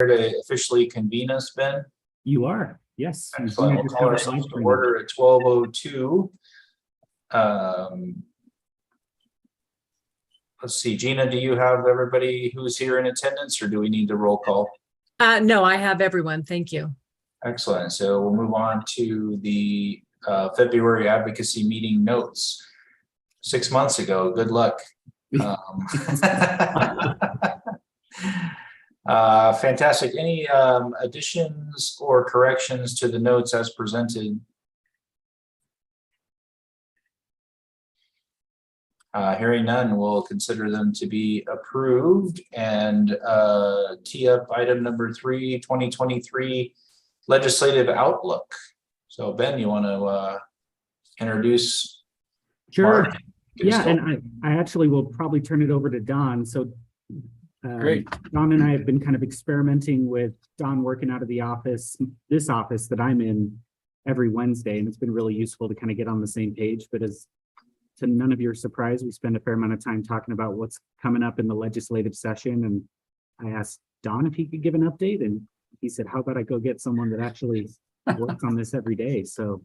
to officially convene us, Ben? You are, yes. Excellent. We'll call ourselves to order at 12:02. Let's see, Gina, do you have everybody who's here in attendance, or do we need the roll call? No, I have everyone. Thank you. Excellent. So we'll move on to the February advocacy meeting notes. 6 months ago. Good luck. Fantastic. Any additions or corrections to the notes as presented? Hearing none, we'll consider them to be approved and tee up item number 3, 2023 legislative outlook. So Ben, you want to introduce? Sure. Mark? Yeah, and I actually will probably turn it over to Don. So Great. Don and I have been kind of experimenting with Don working out of the office, this office that I'm in every Wednesday, and it's been really useful to kind of get on the same page. But as to none of your surprise, we spend a fair amount of time talking about what's coming up in the legislative session. And I asked Don if he could give an update, and he said, how about I go get someone that actually works on this every day? So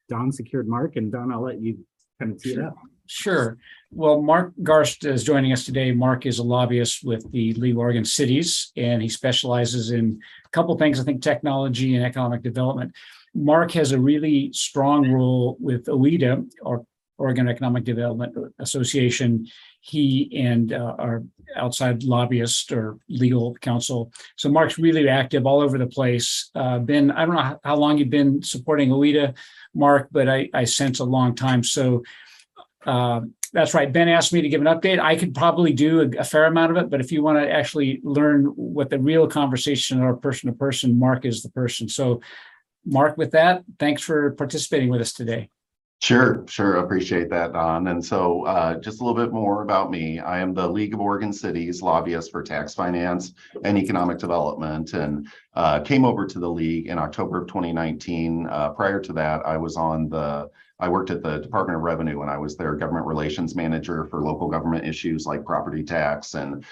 Don secured Mark, and Don, I'll let you kind of tee it up. Sure. Well, Mark Garst is joining us today. Mark is a lobbyist with the League of Oregon Cities, and he specializes in a couple things, I think technology and economic development. Mark has a really strong role with OEDA, or Oregon Economic Development Association. He and our outside lobbyist or legal counsel. So Mark's really active all over the place. Ben, I don't know how long you've been supporting OEDA, Mark, but I sense a long time. So that's right. Ben asked me to give an update. I could probably do a fair amount of it, but if you want to actually learn what the real conversation or person to person, Mark is the person. So Mark, with that, thanks for participating with us today. Sure. Appreciate that, Don. And so just a little bit more about me. I am the League of Oregon Cities lobbyist for tax finance and economic development, and came over to the League in October of 2019. Prior to that, I worked at the Department of Revenue, and I was their government relations manager for local government issues like property tax and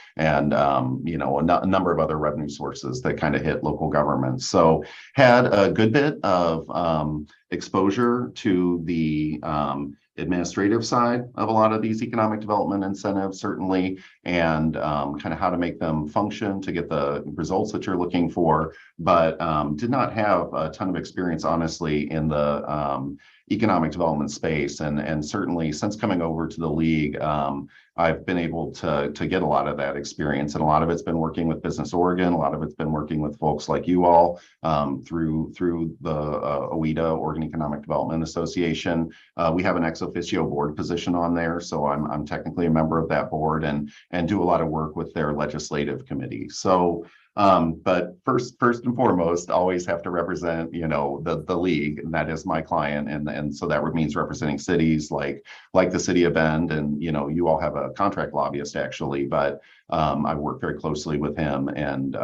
you know, a number of other revenue sources that kind of hit local governments. So had a good bit of exposure to the administrative side of a lot of these economic development incentives, certainly, and kind of how to make them function to get the results that you're looking for, but did not have a ton of experience, honestly, in the economic development space. And certainly since coming over to the League, I've been able to get a lot of that experience, and a lot of it's been working with Business Oregon. A lot of it's been working with folks like you all through the OEDA, Oregon Economic Development Association. We have an ex officio board position on there, so I'm technically a member of that board and do a lot of work with their legislative committee. So but first and foremost, always have to represent, you know, the League, and that is my client, and so that means representing cities like the city of Bend, and you know, you all have a contract lobbyist actually, but I work very closely with him, and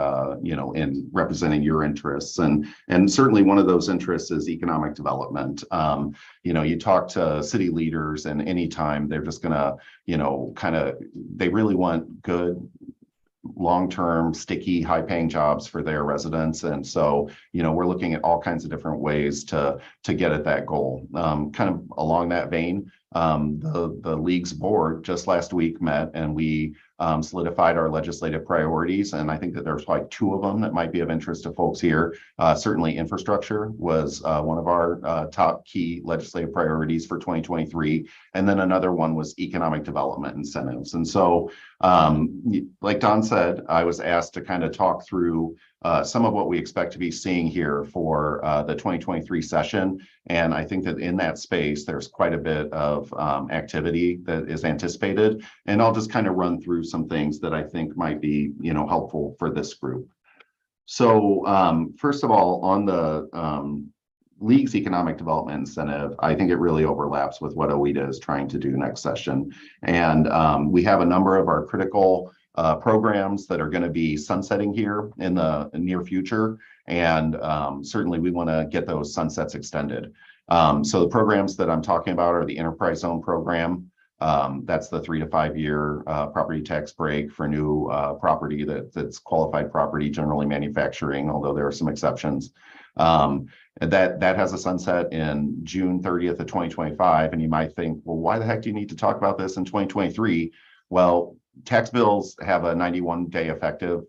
you know, in representing your interests, and certainly one of those interests is economic development. You know, you talk to city leaders, and anytime they're just gonna, you know, they really want good, long-term, sticky, high-paying jobs for their residents. And so, you know, we're looking at all kinds of different ways to get at that goal. Kind of along that vein, the League's board just last week met, and we solidified our legislative priorities. And I think that there's like 2 of them that might be of interest to folks here. Certainly infrastructure was one of our top key legislative priorities for 2023. And then another one was economic development incentives. And so, like Don said, I was asked to kind of talk through some of what we expect to be seeing here for the 2023 session. And I think that in that space, there's quite a bit of activity that is anticipated. And I'll just kind of run through some things that I think might be, you know, helpful for this group. So first of all, on the League's economic development incentive, I think it really overlaps with what OEDA is trying to do next session. And we have a number of our critical programs that are going to be sunsetting here in the near future. And certainly we want to get those sunsets extended. So the programs that I'm talking about are the Enterprise Zone program, That's the 3 to 5 year property tax break for new property that's qualified property, generally manufacturing, although there are some exceptions. That has a sunset in June 30th of 2025. And you might think, well, why the heck do you need to talk about this in 2023? Well, tax bills have a 91-day effective,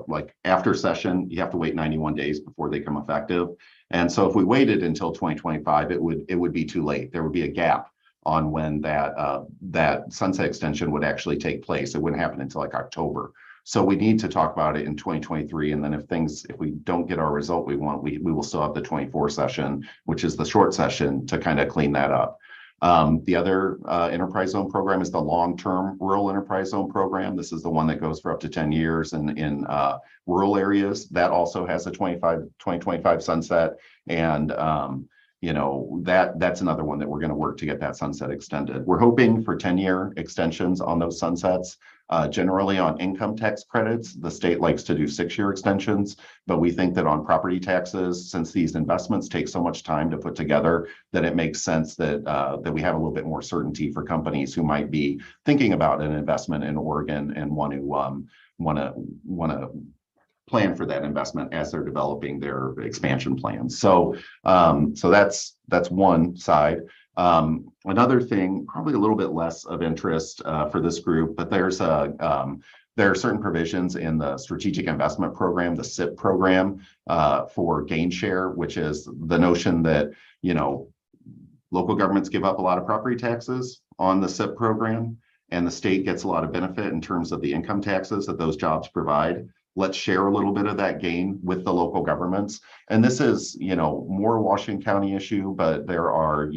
like after session, you have to wait 91 days before they become effective. And so if we waited until 2025, it would be too late. There would be a gap on when that sunset extension would actually take place. It wouldn't happen until like October. So we need to talk about it in 2023. And then if we don't get our result we want, we will still have the 24 session, which is the short session, to kind of clean that up. The other enterprise zone program is the long-term rural enterprise zone program. This is the one that goes for up to 10 years in rural areas. That also has a 2025 sunset. And that's another one that we're going to work to get that sunset extended. We're hoping for 10-year extensions on those sunsets. Generally on income tax credits, the state likes to do 6-year extensions, but we think that on property taxes, since these investments take so much time to put together, that it makes sense that we have a little bit more certainty for companies who might be thinking about an investment in Oregon and want to plan for that investment as they're developing their expansion plans. So that's one side. Another thing, probably a little bit less of interest for this group, but there are certain provisions in the Strategic Investment Program, the SIP program, for gain share, which is the notion that local governments give up a lot of property taxes on the SIP program, and the state gets a lot of benefit in terms of the income taxes that those jobs provide. Let's share a little bit of that gain with the local governments. And this is, more Washington County issue, but there are,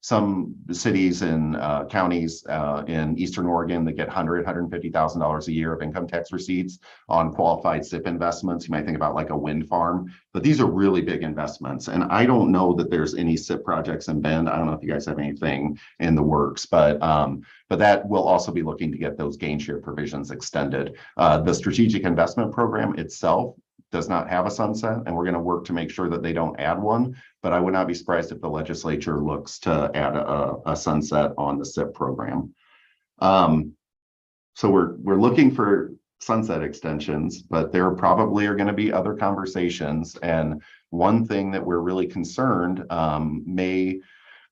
some cities and counties in Eastern Oregon that get $150,000 a year of income tax receipts on qualified SIP investments. You might think about like a wind farm, but these are really big investments. And I don't know that there's any SIP projects in Bend. I don't know if you guys have anything in the works, but that will also be looking to get those gain share provisions extended. The Strategic Investment Program itself does not have a sunset, and we're going to work to make sure that they don't add one. But I would not be surprised if the legislature looks to add a sunset on the SIP program. So we're looking for sunset extensions, but there probably are going to be other conversations. And one thing that we're really concerned may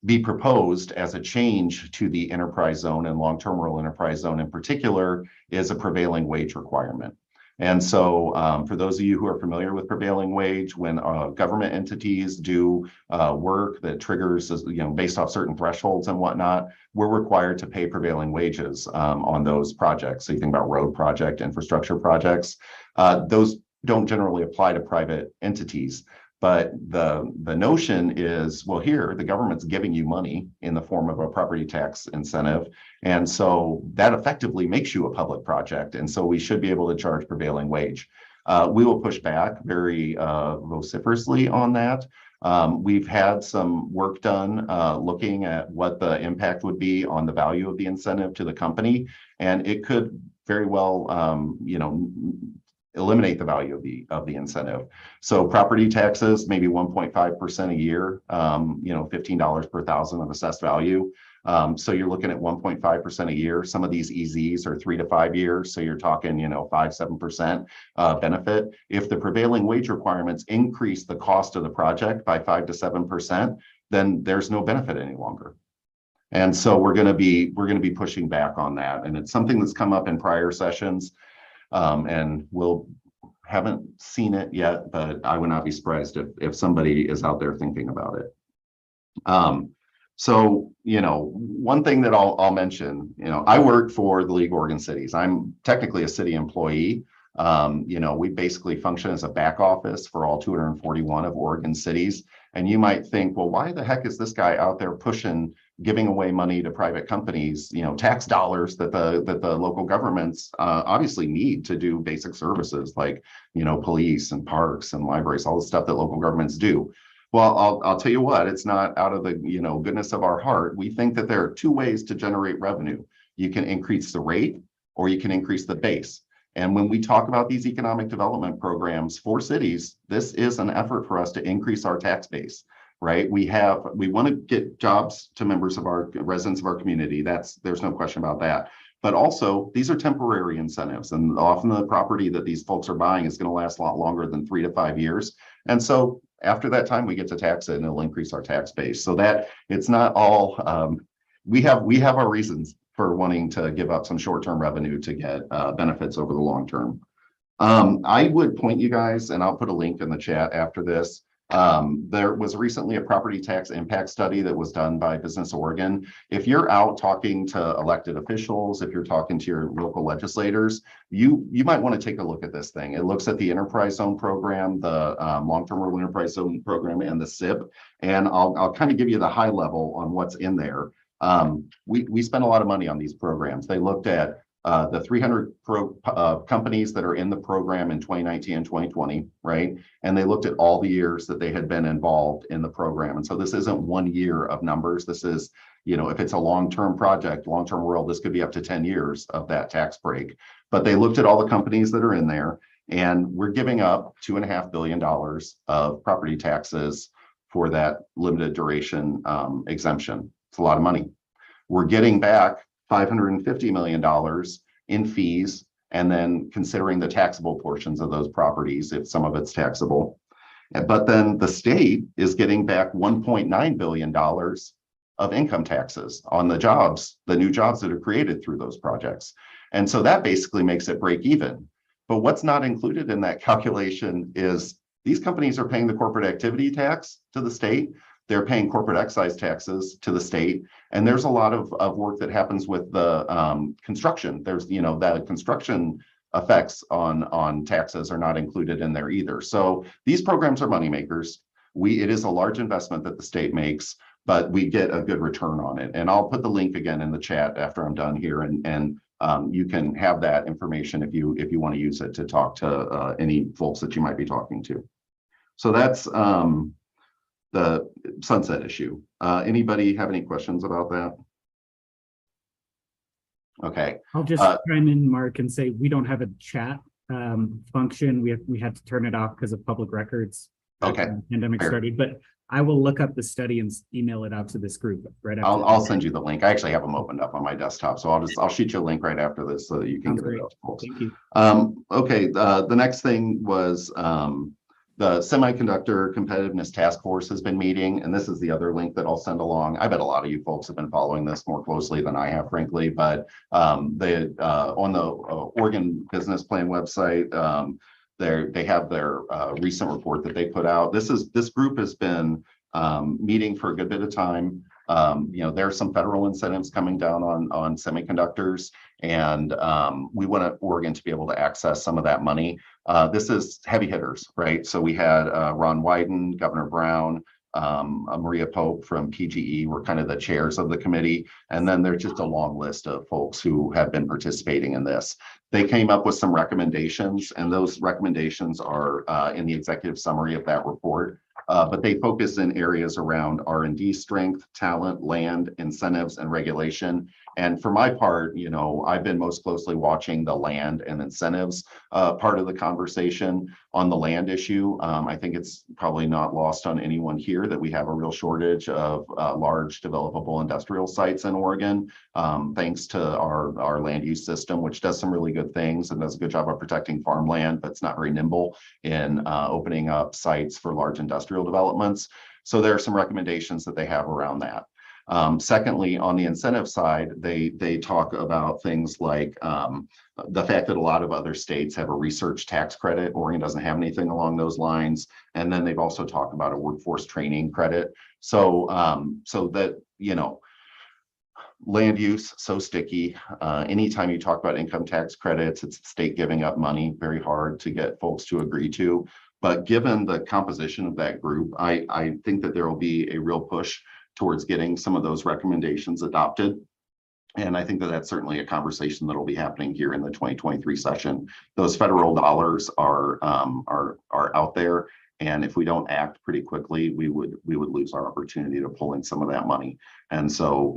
be proposed as a change to the enterprise zone and long-term rural enterprise zone in particular is a prevailing wage requirement. And so for those of you who are familiar with prevailing wage, when government entities do work that triggers, based off certain thresholds and whatnot, we're required to pay prevailing wages on those projects. So you think about road project, infrastructure projects, those don't generally apply to private entities. But the notion is, well, here, the government's giving you money in the form of a property tax incentive. And so that effectively makes you a public project. And so we should be able to charge prevailing wage. We will push back very vociferously on that. We've had some work done looking at what the impact would be on the value of the incentive to the company. And it could very well, eliminate the value of the incentive. So property taxes, maybe 1.5% a year, $15 per thousand of assessed value. So you're looking at 1.5% a year. Some of these EZs are 3 to 5 years. So you're talking, 5-7% benefit. If the prevailing wage requirements increase the cost of the project by 5 to 7%, then there's no benefit any longer. And so we're going to be pushing back on that. And it's something that's come up in prior sessions. And haven't seen it yet, but I would not be surprised if somebody is out there thinking about it. So, one thing that I'll mention, I work for the League of Oregon Cities. I'm technically a city employee. We basically function as a back office for all 241 of Oregon cities. And you might think, well, why the heck is this guy out there giving away money to private companies, tax dollars that the local governments obviously need to do basic services like, police and parks and libraries, all the stuff that local governments do. Well, I'll tell you what, it's not out of the goodness of our heart. We think that there are 2 ways to generate revenue. You can increase the rate or you can increase the base. And when we talk about these economic development programs for cities, this is an effort for us to increase our tax base. right? We want to get jobs to members of our residents of our community. There's no question about that. But also, these are temporary incentives, and often the property that these folks are buying is going to last a lot longer than 3 to 5 years. And so after that time, we get to tax it, and it'll increase our tax base. So that it's not all, we have our reasons for wanting to give up some short-term revenue to get benefits over the long term. I would point you guys, and I'll put a link in the chat after this. There was recently a property tax impact study that was done by Business Oregon. If you're out talking to elected officials, if you're talking to your local legislators, you might want to take a look at this thing. It looks at the enterprise zone program, the long-term rural enterprise zone program, and the SIP. And I'll kind of give you the high level on what's in there. We spent a lot of money on these programs. They looked at the 300 companies that are in the program in 2019 and 2020, right? And they looked at all the years that they had been involved in the program. And so this isn't 1 year of numbers. This is, if it's a long-term project, long-term rural, this could be up to 10 years of that tax break. But they looked at all the companies that are in there, and we're giving up $2.5 billion of property taxes for that limited duration exemption. It's a lot of money. We're getting back $550 million in fees, and then considering the taxable portions of those properties, if some of it's taxable. But then the state is getting back $1.9 billion of income taxes on the jobs, the new jobs that are created through those projects. And so that basically makes it break even. But what's not included in that calculation is these companies are paying the corporate activity tax to the state. They're paying corporate excise taxes to the state. And there's a lot of work that happens with the construction. There's, the construction effects on taxes are not included in there either. So these programs are moneymakers. It is a large investment that the state makes, but we get a good return on it. And I'll put the link again in the chat after I'm done here. And you can have that information if you want to use it to talk to any folks that you might be talking to. So that's the sunset issue. Anybody have any questions about that? Okay. I'll just chime in, Mark, and say we don't have a chat function. We had to turn it off because of public records. Okay. When the pandemic started, but I will look up the study and email it out to this group right after. I'll send you the link. I actually have them opened up on my desktop, so I'll shoot you a link right after this so that you can get it out to folks. Thank you. Okay. The next thing was the Semiconductor Competitiveness Task Force has been meeting, and this is the other link that I'll send along. I bet a lot of you folks have been following this more closely than I have, frankly, but on the Oregon Business Plan website, they have their recent report that they put out. This group has been meeting for a good bit of time. There are some federal incentives coming down on semiconductors, and we want Oregon to be able to access some of that money. This is heavy hitters, right? So we had Ron Wyden, Governor Brown, Maria Pope from PGE were kind of the chairs of the committee. And then there's just a long list of folks who have been participating in this. They came up with some recommendations, and those recommendations are in the executive summary of that report. But they focus in areas around R&D strength, talent, land, incentives, and regulation. And for my part, I've been most closely watching the land and incentives part of the conversation. On the land issue, I think it's probably not lost on anyone here that we have a real shortage of large developable industrial sites in Oregon, thanks to our land use system, which does some really good things and does a good job of protecting farmland, but it's not very nimble in opening up sites for large industrial developments. So there are some recommendations that they have around that. Secondly, on the incentive side, they talk about things like the fact that a lot of other states have a research tax credit. Oregon doesn't have anything along those lines. And then they've also talked about a workforce training credit. So that, land use, so sticky. Anytime you talk about income tax credits, it's the state giving up money, very hard to get folks to agree to. But given the composition of that group, I think that there will be a real push towards getting some of those recommendations adopted. And I think that that's certainly a conversation that will be happening here in the 2023 session. Those federal dollars are out there. And if we don't act pretty quickly, we would lose our opportunity to pull in some of that money. And so,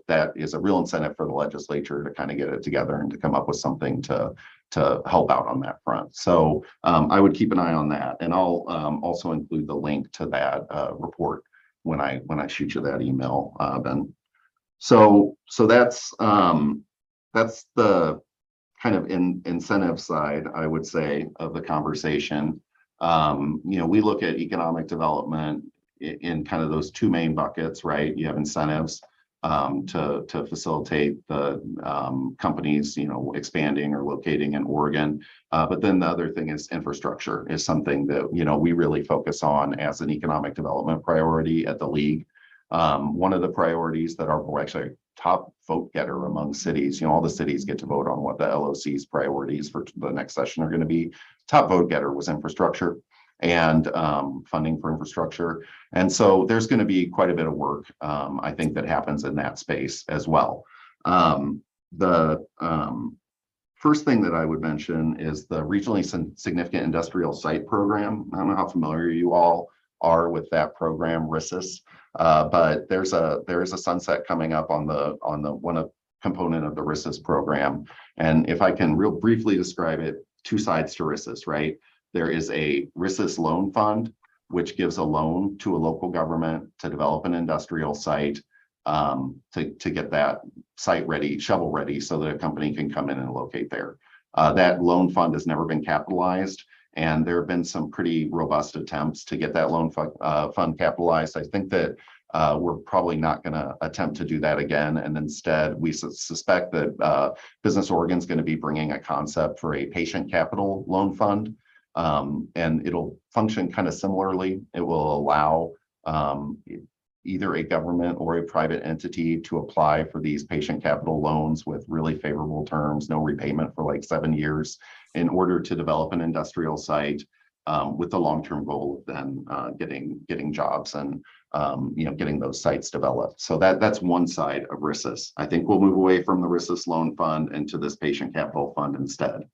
that is a real incentive for the legislature to kind of get it together and to come up with something to help out on that front. So I would keep an eye on that, and I'll also include the link to that report when I shoot you that email, Ben. So that's the kind of incentive side, I would say, of the conversation. We look at economic development in kind of those two main buckets, right? You have incentives to facilitate the companies, expanding or locating in Oregon. But then the other thing is infrastructure is something that, we really focus on as an economic development priority at the league. One of the priorities that are actually top vote getter among cities, all the cities get to vote on what the LOC's priorities for the next session are going to be. Top vote getter was infrastructure and funding for infrastructure. And so there's going to be quite a bit of work, I think, that happens in that space as well. The first thing that I would mention is the regionally significant industrial site program. I don't know how familiar you all are with that program, RISIS, but there is a sunset coming up on the one component of the RISIS program. And if I can real briefly describe it, two sides to RISIS, right? There is a RISIS loan fund, which gives a loan to a local government to develop an industrial site, to get that site ready, shovel ready, so that a company can come in and locate there. That loan fund has never been capitalized, and there have been some pretty robust attempts to get that loan fund capitalized. I think that we're probably not going to attempt to do that again, and instead we suspect that Business Oregon is going to be bringing a concept for a patient capital loan fund. And it'll function kind of similarly. It will allow either a government or a private entity to apply for these patient capital loans with really favorable terms, no repayment for like 7 years, in order to develop an industrial site with the long-term goal of then getting jobs and getting those sites developed. So that's one side of RISIS. I think we'll move away from the RISIS loan fund into this patient capital fund instead.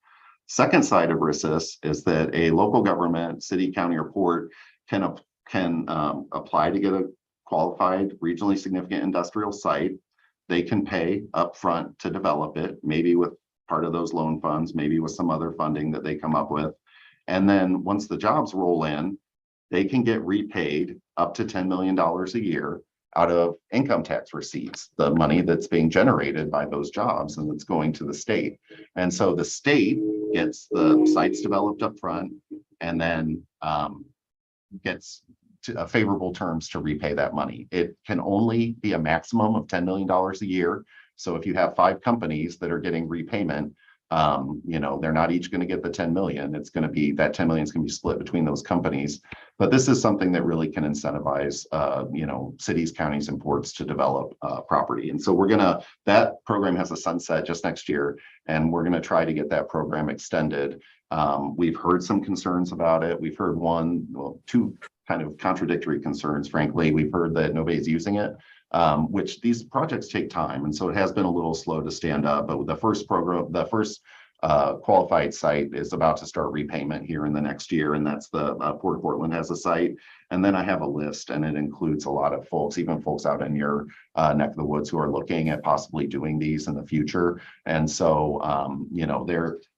Second side of RISIS is that a local government, city, county, or port can apply to get a qualified regionally significant industrial site. They can pay upfront to develop it, maybe with part of those loan funds, maybe with some other funding that they come up with. And then once the jobs roll in, they can get repaid up to $10 million a year out of income tax receipts, the money that's being generated by those jobs and that's going to the state. And so the state gets the sites developed up front and then gets favorable terms to repay that money. It can only be a maximum of $10 million a year. So if you have 5 companies that are getting repayment, they're not each going to get the 10 million. It's going to be that 10 million is going to be split between those companies. But this is something that really can incentivize, cities, counties, and ports to develop property. And so that program has a sunset just next year, and we're going to try to get that program extended. We've heard some concerns about it. We've heard two kind of contradictory concerns, frankly. We've heard that nobody's using it, which these projects take time. And so it has been a little slow to stand up, but the first qualified site is about to start repayment here in the next year. And that's the Port of Portland has a site. And then I have a list, and it includes a lot of folks, even folks out in your neck of the woods, who are looking at possibly doing these in the future. And so,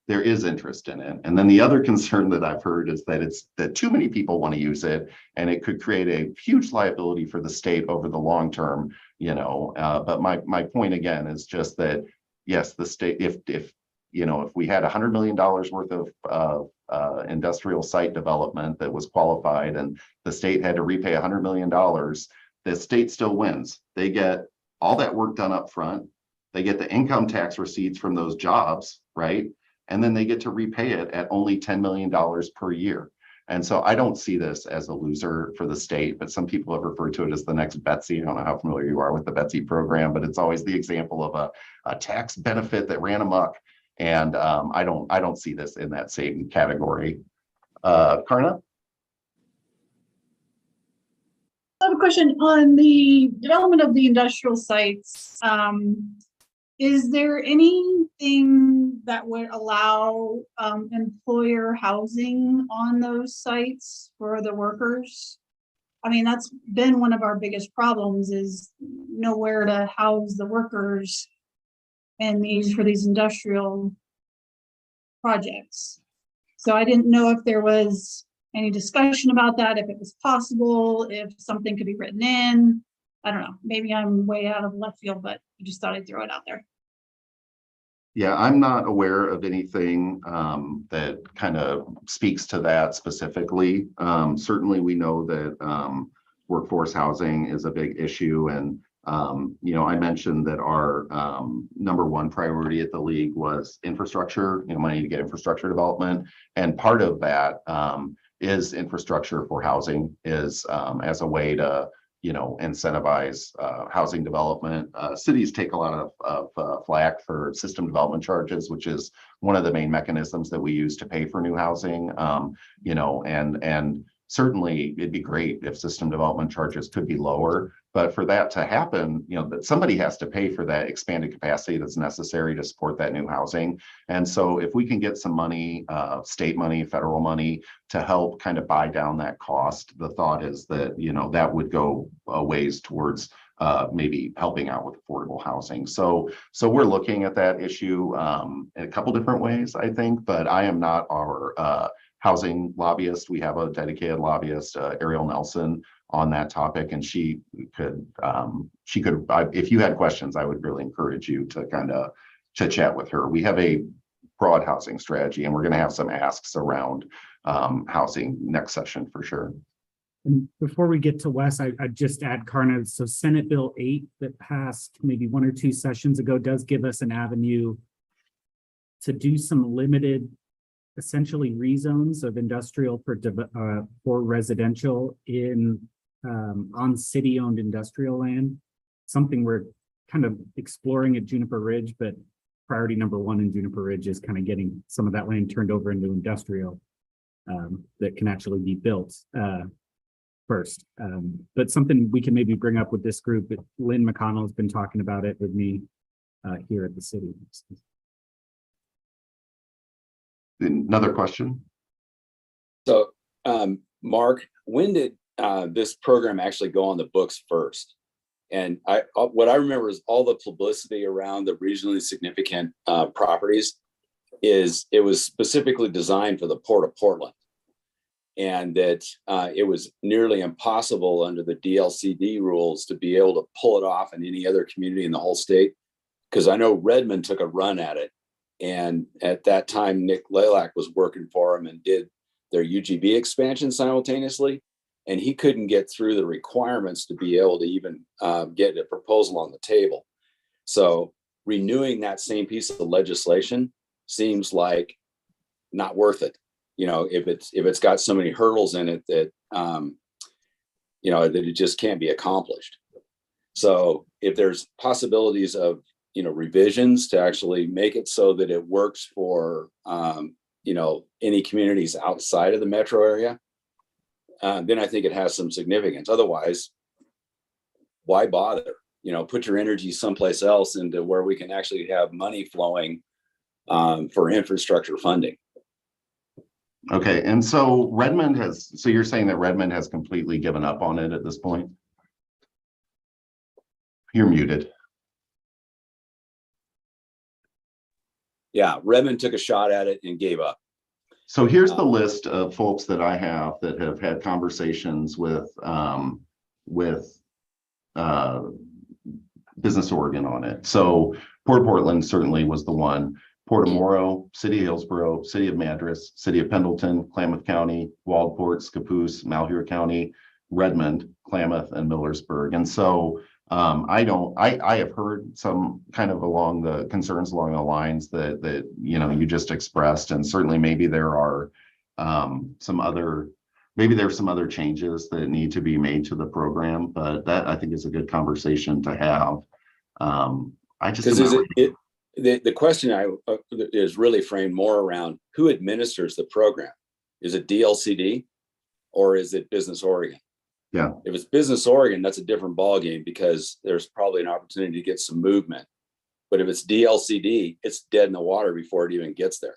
there is interest in it. And then the other concern that I've heard is that too many people want to use it, and it could create a huge liability for the state over the long term, but my point again is just that, yes, the state, if we had $100 million worth of industrial site development that was qualified and the state had to repay $100 million, the state still wins. They get all that work done up front. They get the income tax receipts from those jobs, right? And then they get to repay it at only $10 million per year. And so I don't see this as a loser for the state, but some people have referred to it as the next Betsy. I don't know how familiar you are with the Betsy program, but it's always the example of a tax benefit that ran amok. And I don't see this in that same category. Karna? I have a question on the development of the industrial sites. Is there anything that would allow employer housing on those sites for the workers? I mean, that's been one of our biggest problems, is nowhere to house the workers and for these industrial projects. So I didn't know if there was any discussion about that, if it was possible, if something could be written in. I don't know, maybe I'm way out of left field, but I just thought I'd throw it out there. Yeah, I'm not aware of anything that kind of speaks to that specifically. Certainly, we know that workforce housing is a big issue, and I mentioned that our number one priority at the league was infrastructure. Money to get infrastructure development, and part of that is infrastructure for housing, is as a way to incentivize housing development. Cities take a lot of flack for system development charges, which is one of the main mechanisms that we use to pay for new housing. And certainly it'd be great if system development charges could be lower, but for that to happen, that somebody has to pay for that expanded capacity that's necessary to support that new housing. And so if we can get some money, state money, federal money, to help kind of buy down that cost, the thought is that, that would go a ways towards maybe helping out with affordable housing. So we're looking at that issue in a couple different ways, I think, but I am not our housing lobbyist. We have a dedicated lobbyist, Ariel Nelson, on that topic, and she could, if you had questions, I would really encourage you to kind of chat with her. We have a broad housing strategy, and we're going to have some asks around housing next session for sure. And before we get to Wes, I'd just add, Karna, so Senate Bill 8 that passed maybe 1 or 2 sessions ago does give us an avenue to do some limited, essentially rezones of industrial for residential on city-owned industrial land. Something we're kind of exploring at Juniper Ridge, but priority number 1 in Juniper Ridge is kind of getting some of that land turned over into industrial that can actually be built first. But something we can maybe bring up with this group. Lynn McConnell has been talking about it with me here at the city. Another question? So, Mark, when did this program actually go on the books first? And what I remember is all the publicity around the regionally significant properties is it was specifically designed for the Port of Portland, and that it was nearly impossible under the DLCD rules to be able to pull it off in any other community in the whole state. Because I know Redmond took a run at it, and at that time, Nick Lalak was working for him and did their UGB expansion simultaneously, and he couldn't get through the requirements to be able to even get a proposal on the table. So renewing that same piece of legislation seems like not worth it. If it's got so many hurdles in it that that it just can't be accomplished. So if there's possibilities of revisions to actually make it so that it works for any communities outside of the metro area, then I think it has some significance. Otherwise, why bother? Put your energy someplace else into where we can actually have money flowing for infrastructure funding. Okay, and so you're saying that Redmond has completely given up on it at this point? You're muted. Yeah, Redmond took a shot at it and gave up. So here's the list of folks that I have that have had conversations with Business Oregon on it. So Port of Portland certainly was the one. Port of Morrow, City of Hillsborough, City of Madras, City of Pendleton, Klamath County, Waldport, Scappoose, Malheur County, Redmond, Klamath, and Millersburg. And so I have heard some kind of concerns along the lines that you just expressed, and certainly maybe there are some other changes that need to be made to the program, but that I think is a good conversation to have. The question is really framed more around who administers the program. Is it DLCD or is it Business Oregon? Yeah. If it's Business Oregon, that's a different ballgame, because there's probably an opportunity to get some movement But if it's DLCD, it's dead in the water before it even gets there.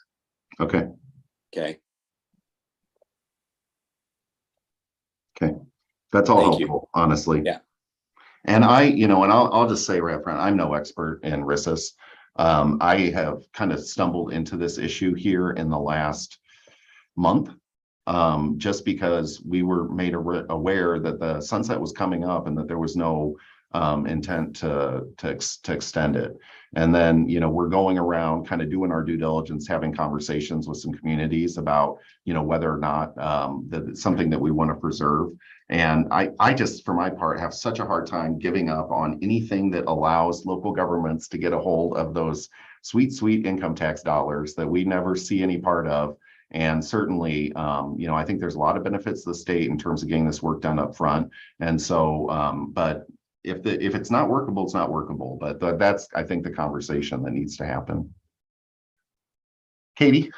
Okay. Okay. Okay. That's all Thank you. helpful, honestly. Yeah. And I'll just say right up front, I'm no expert in RISIS. I have kind of stumbled into this issue here in the last month, just because we were made aware that the sunset was coming up and that there was no intent to extend it. And then, we're going around kind of doing our due diligence, having conversations with some communities about, whether or not that it's something that we want to preserve. And I just, for my part, have such a hard time giving up on anything that allows local governments to get a hold of those sweet, sweet income tax dollars that we never see any part of. And certainly, I think there's a lot of benefits to the state in terms of getting this work done up front. And so, but if it's not workable, it's not workable. But that's, I think, the conversation that needs to happen. Katie?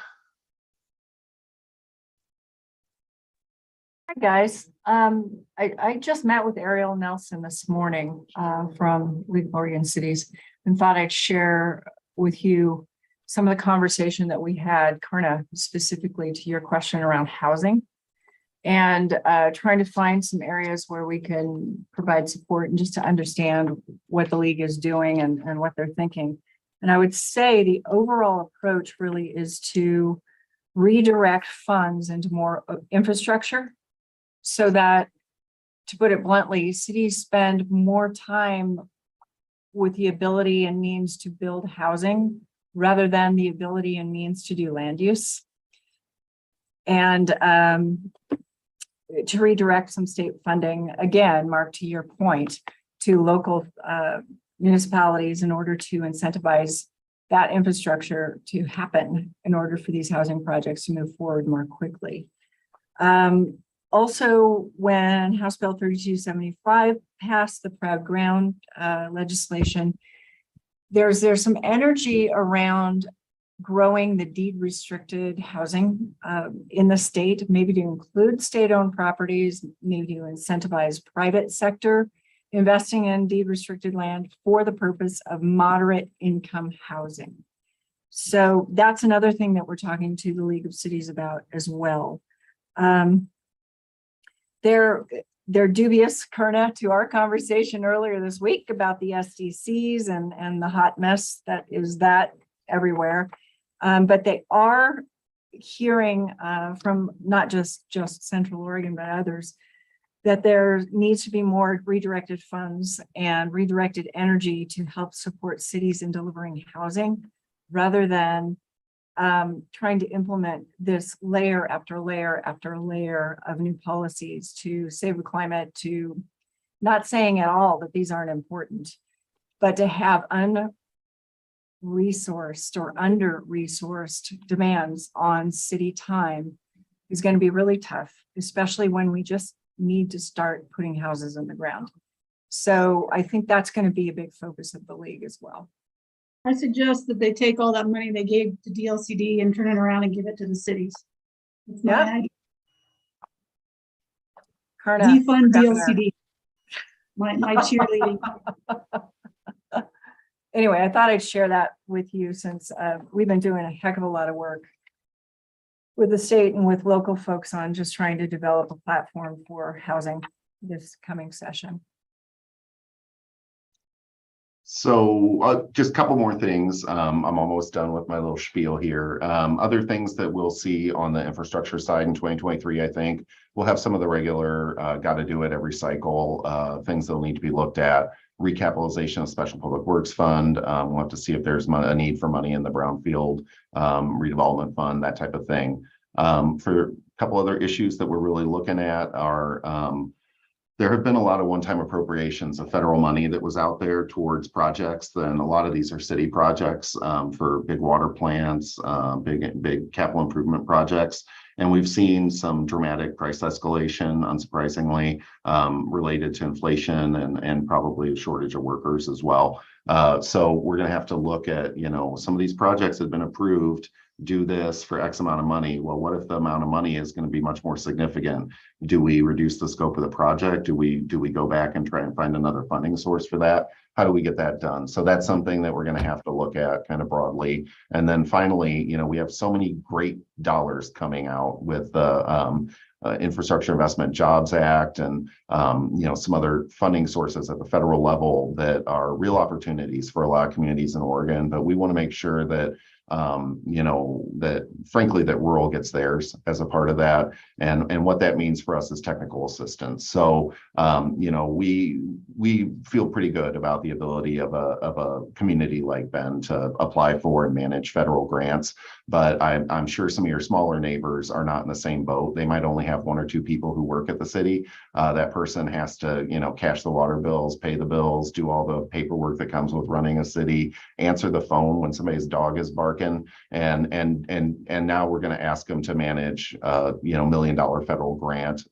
Hi, guys. I just met with Ariel Nelson this morning from League of Oregon Cities and thought I'd share with you some of the conversation that we had, Karna, specifically to your question around housing, and trying to find some areas where we can provide support and just to understand what the league is doing and what they're thinking. And I would say the overall approach really is to redirect funds into more infrastructure so that, to put it bluntly, cities spend more time with the ability and means to build housing rather than the ability and means to do land use. And to redirect some state funding, again, Mark, to your point, to local municipalities in order to incentivize that infrastructure to happen in order for these housing projects to move forward more quickly. Also, when House Bill 3275 passed the Proud Ground legislation, there's some energy around growing the deed restricted housing in the state, maybe to include state-owned properties, maybe to incentivize private sector investing in deed restricted land for the purpose of moderate income housing. So that's another thing that we're talking to the League of Cities about as well. They're dubious, Karna, to our conversation earlier this week about the SDCs and the hot mess that is that everywhere. But they are hearing from not just Central Oregon, but others, that there needs to be more redirected funds and redirected energy to help support cities in delivering housing rather than trying to implement this layer after layer after layer of new policies to save the climate, to not saying at all that these aren't important, but to have resourced or under-resourced demands on city time is going to be really tough, especially when we just need to start putting houses in the ground. So I think that's going to be a big focus of the league as well. I suggest that they take all that money they gave to DLCD and turn it around and give it to the cities. That's my idea. Karna, Defund DLCD. My cheerleading. Anyway, I thought I'd share that with you since we've been doing a heck of a lot of work with the state and with local folks on just trying to develop a platform for housing this coming session. So just a couple more things. I'm almost done with my little spiel here. Other things that we'll see on the infrastructure side in 2023, I think we'll have some of the regular got to do it every cycle things that'll need to be looked at. Recapitalization of Special Public Works Fund. We'll have to see if there's a need for money in the Brownfield redevelopment fund, that type of thing. For a couple other issues that we're really looking at are there have been a lot of one-time appropriations of federal money that was out there towards projects. Then a lot of these are city projects for big water plants, big capital improvement projects. And we've seen some dramatic price escalation, unsurprisingly, related to inflation and probably a shortage of workers as well. So we're going to have to look at, some of these projects that have been approved, do this for X amount of money. Well, what if the amount of money is going to be much more significant? Do we reduce the scope of the project? Do we go back and try and find another funding source for that? how do we get that done? So that's something that we're going to have to look at kind of broadly. And then finally, we have so many great dollars coming out with the Infrastructure Investment Jobs Act and some other funding sources at the federal level that are real opportunities for a lot of communities in Oregon. But we want to make sure that that frankly that rural gets theirs as a part of that, and what that means for us is technical assistance. So we feel pretty good about the ability of a community like Bend to apply for and manage federal grants. But I'm sure some of your smaller neighbors are not in the same boat. They might only have one or two people who work at the city. That person has to cash the water bills, pay the bills, do all the paperwork that comes with running a city, answer the phone when somebody's dog is barking. And now we're going to ask them to manage $1 million federal grant.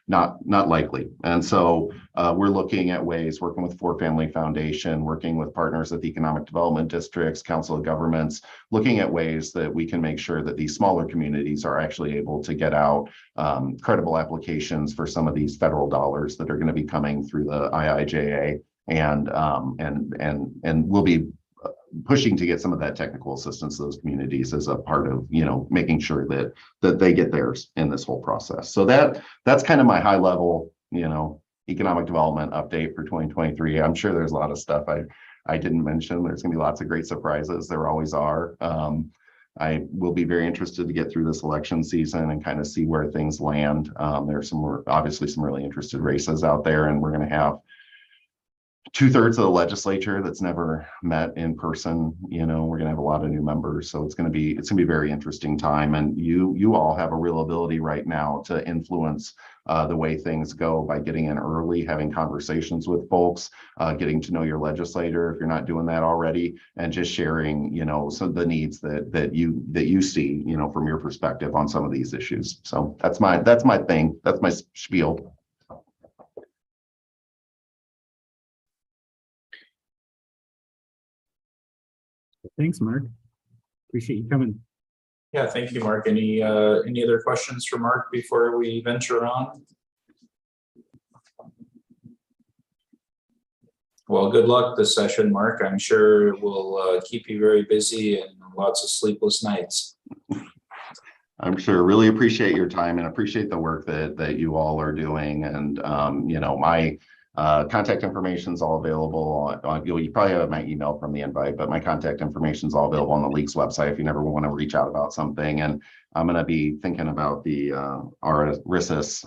Not likely. And so we're looking at ways, working with Four Family Foundation, working with partners at the economic development districts, council of governments, looking at ways that we can make sure that these smaller communities are actually able to get out credible applications for some of these federal dollars that are going to be coming through the IIJA, and we'll be pushing to get some of that technical assistance to those communities as a part of making sure that they get theirs in this whole process. So that's kind of my high level economic development update for 2023. I'm sure there's a lot of stuff I didn't mention. There's gonna be lots of great surprises. There always are. I will be very interested to get through this election season and kind of see where things land. There's obviously some really interested races out there, and we're going to have 2/3 of the legislature that's never met in person. We're going to have a lot of new members, so it's going to be a very interesting time. And you all have a real ability right now to influence the way things go by getting in early, having conversations with folks, getting to know your legislator if you're not doing that already, and just sharing some of the needs that you see from your perspective on some of these issues. So that's my thing. That's my spiel. Thanks, Mark. Appreciate you coming. Yeah, thank you, Mark. Any other questions for Mark before we venture on? Well, good luck this session, Mark. I'm sure it will keep you very busy and lots of sleepless nights. I'm sure. Really appreciate your time and appreciate the work that you all are doing. And my contact information is all available on, you probably have my email from the invite, but my contact information is all available on the League's website if you never want to reach out about something. And I'm going to be thinking about the RISIS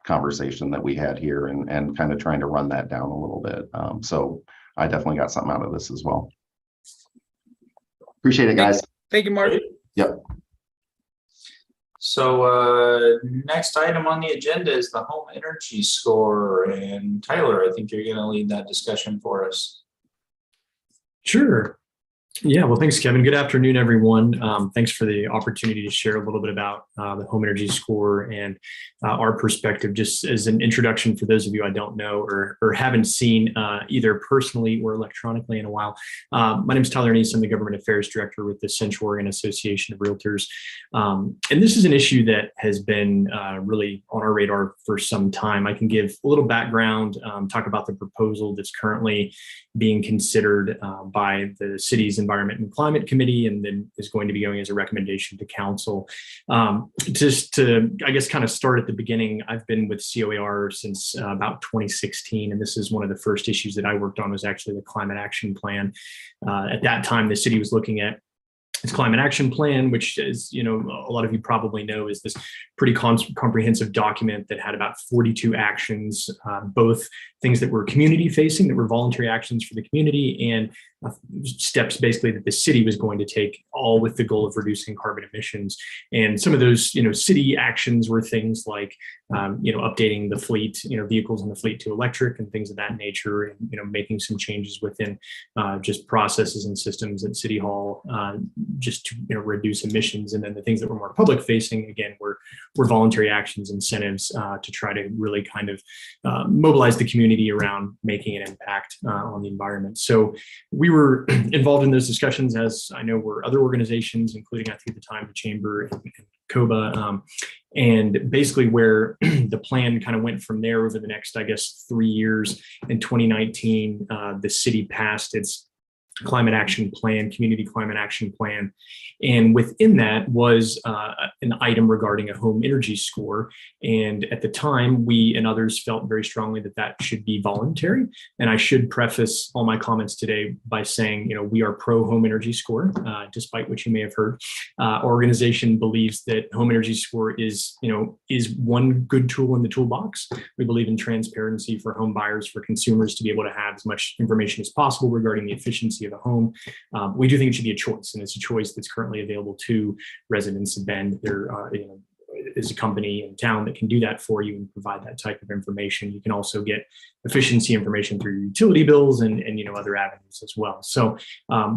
conversation that we had here and kind of trying to run that down a little bit. So I definitely got something out of this as well. Appreciate it, guys. Thank you, Mark. Yep. So next item on the agenda is the home energy score. And Tyler, I think you're going to lead that discussion for us. Sure. Yeah, well, thanks, Kevin. Good afternoon, everyone. Thanks for the opportunity to share a little bit about the home energy score and our perspective, just as an introduction for those of you I don't know or haven't seen either personally or electronically in a while. My name is Tyler Neese. I'm the Government Affairs Director with the Central Oregon Association of Realtors. And this is an issue that has been really on our radar for some time. I can give a little background, talk about the proposal that's currently being considered by the city's Environment and Climate Committee, and then is going to be going as a recommendation to council. Just to, I guess, kind of start at the beginning, I've been with COAR since about 2016, and this is one of the first issues that I worked on was actually the Climate Action Plan. At that time, the city was looking at its Climate Action Plan, which is, a lot of you probably know, is this pretty comprehensive document that had about 42 actions, both things that were community facing, that were voluntary actions for the community, and steps basically that the city was going to take, all with the goal of reducing carbon emissions. And some of those, city actions were things like, updating the fleet, vehicles in the fleet to electric and things of that nature, and, making some changes within just processes and systems at City Hall, just to reduce emissions. And then the things that were more public facing, again, were voluntary actions, incentives to try to really kind of mobilize the community around making an impact on the environment. So we were involved in those discussions, as I know were other organizations, including, I think at the time, the Chamber and COBA. And basically where the plan kind of went from there over the next, I guess, 3 years. In 2019, the city passed its climate action plan, community climate action plan. And within that was an item regarding a home energy score. And at the time, we and others felt very strongly that that should be voluntary. And I should preface all my comments today by saying, we are pro home energy score, despite what you may have heard. Our organization believes that home energy score is one good tool in the toolbox. We believe in transparency for home buyers, for consumers to be able to have as much information as possible regarding the efficiency of a home. We do think it should be a choice, and it's a choice that's currently available to residents of Bend. There is a company in town that can do that for you and provide that type of information. You can also get efficiency information through your utility bills and other avenues as well. So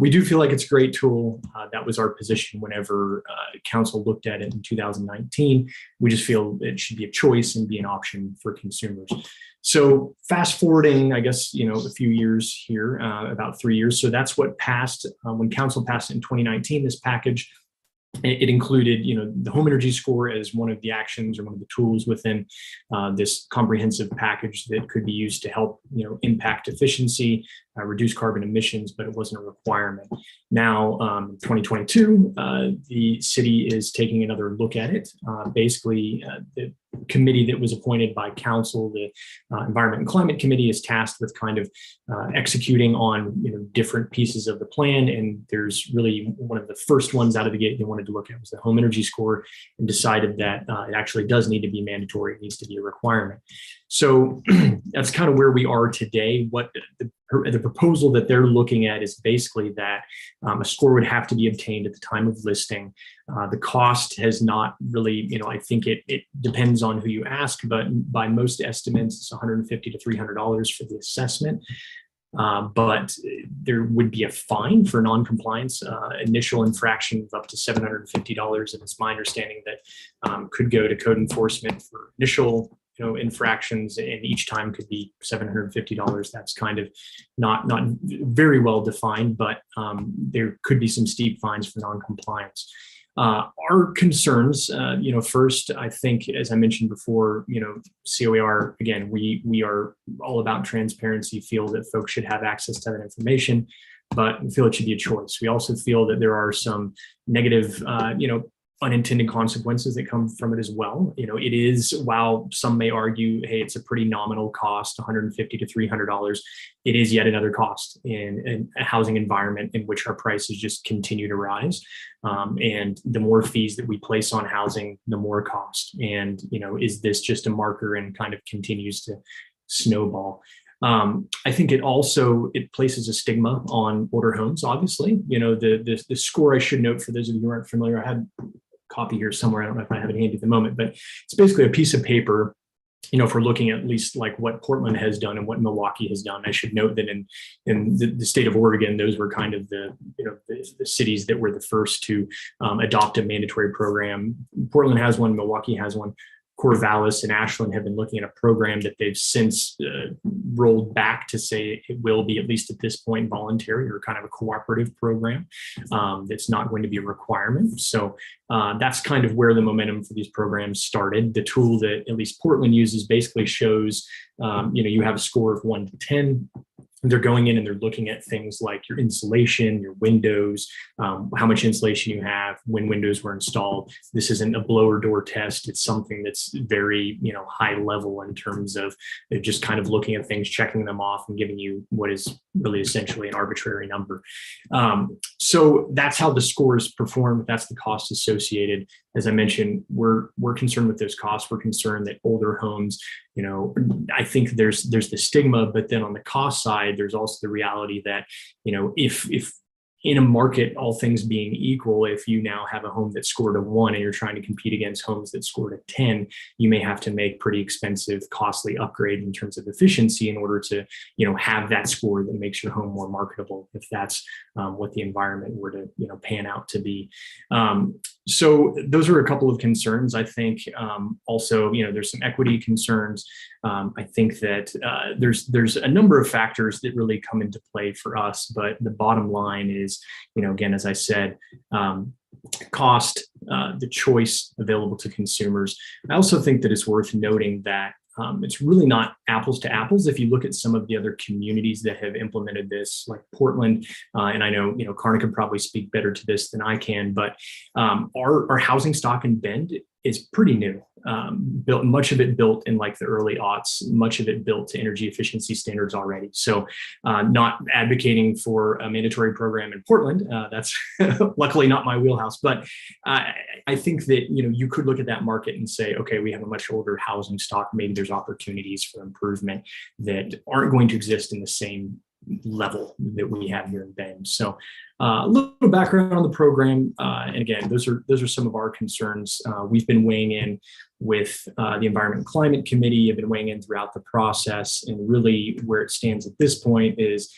we do feel like it's a great tool. That was our position whenever council looked at it in 2019. We just feel it should be a choice and be an option for consumers. So fast forwarding, I guess, a few years here, about 3 years. So that's what passed when council passed it in 2019, this package. It included, the home energy score as one of the actions or one of the tools within this comprehensive package that could be used to help, impact efficiency, reduce carbon emissions, but it wasn't a requirement. Now, 2022, the city is taking another look at it. Basically, the committee that was appointed by council, the Environment and Climate Committee, is tasked with kind of executing on different pieces of the plan. And there's really one of the first ones out of the gate they wanted to look at was the home energy score, and decided that it actually does need to be mandatory. It needs to be a requirement. So that's kind of where we are today. What the proposal that they're looking at is basically that a score would have to be obtained at the time of listing. The cost has not really, I think it depends on who you ask, but by most estimates, it's $150 to $300 for the assessment. But there would be a fine for noncompliance, initial infraction of up to $750. And it's my understanding that could go to code enforcement for initial infractions, and each time could be $750. That's kind of not very well defined, but there could be some steep fines for noncompliance. Our concerns, first, I think, as I mentioned before, COAR, again, we are all about transparency, feel that folks should have access to that information, but we feel it should be a choice. We also feel that there are some negative, unintended consequences that come from it as well. It is, while some may argue, hey, it's a pretty nominal cost, $150 to $300, it is yet another cost in a housing environment in which our prices just continue to rise. And the more fees that we place on housing, the more cost. And, is this just a marker and kind of continues to snowball? I think it places a stigma on older homes. Obviously, the score, I should note for those of you who aren't familiar, I had a copy here somewhere. I don't know if I have it handy at the moment, but it's basically a piece of paper. If we're looking at least like what Portland has done and what Milwaukee has done, I should note that in the state of Oregon, those were kind of the cities that were the first to adopt a mandatory program. Portland has one, Milwaukee has one. Corvallis and Ashland have been looking at a program that they've since rolled back to say it will be, at least at this point, voluntary or kind of a cooperative program. That's not going to be a requirement. So that's kind of where the momentum for these programs started. The tool that at least Portland uses basically shows, you have a score of 1 to 10. They're going in and they're looking at things like your insulation, your windows, how much insulation you have, when windows were installed. This isn't a blower door test. It's something that's very, high level in terms of just kind of looking at things, checking them off, and giving you what is really essentially an arbitrary number. So that's how the score is performed. That's the cost associated. As I mentioned, we're concerned with those costs. We're concerned that older homes, I think there's the stigma, but then on the cost side, there's also the reality that, if in a market, all things being equal, if you now have a home that scored a 1 and you're trying to compete against homes that scored a 10, you may have to make pretty expensive, costly upgrade in terms of efficiency in order to, have that score that makes your home more marketable, if that's what the environment were to, pan out to be. So those are a couple of concerns. I think also, there's some equity concerns. I think that there's a number of factors that really come into play for us, but the bottom line is, again, as I said, cost, the choice available to consumers. I also think that it's worth noting that it's really not apples to apples. If you look at some of the other communities that have implemented this, like Portland, and I know, Karna can probably speak better to this than I can, but our housing stock in Bend is pretty new. Built, much of it built in like the early aughts, much of it built to energy efficiency standards already. So not advocating for a mandatory program in Portland. That's luckily not my wheelhouse, but I think that, you could look at that market and say, okay, we have a much older housing stock. Maybe there's opportunities for improvement that aren't going to exist in the same level that we have here in Bend. So a little background on the program. And again, those are some of our concerns. We've been weighing in with the Environment and Climate Committee. Have been weighing in throughout the process, and really where it stands at this point is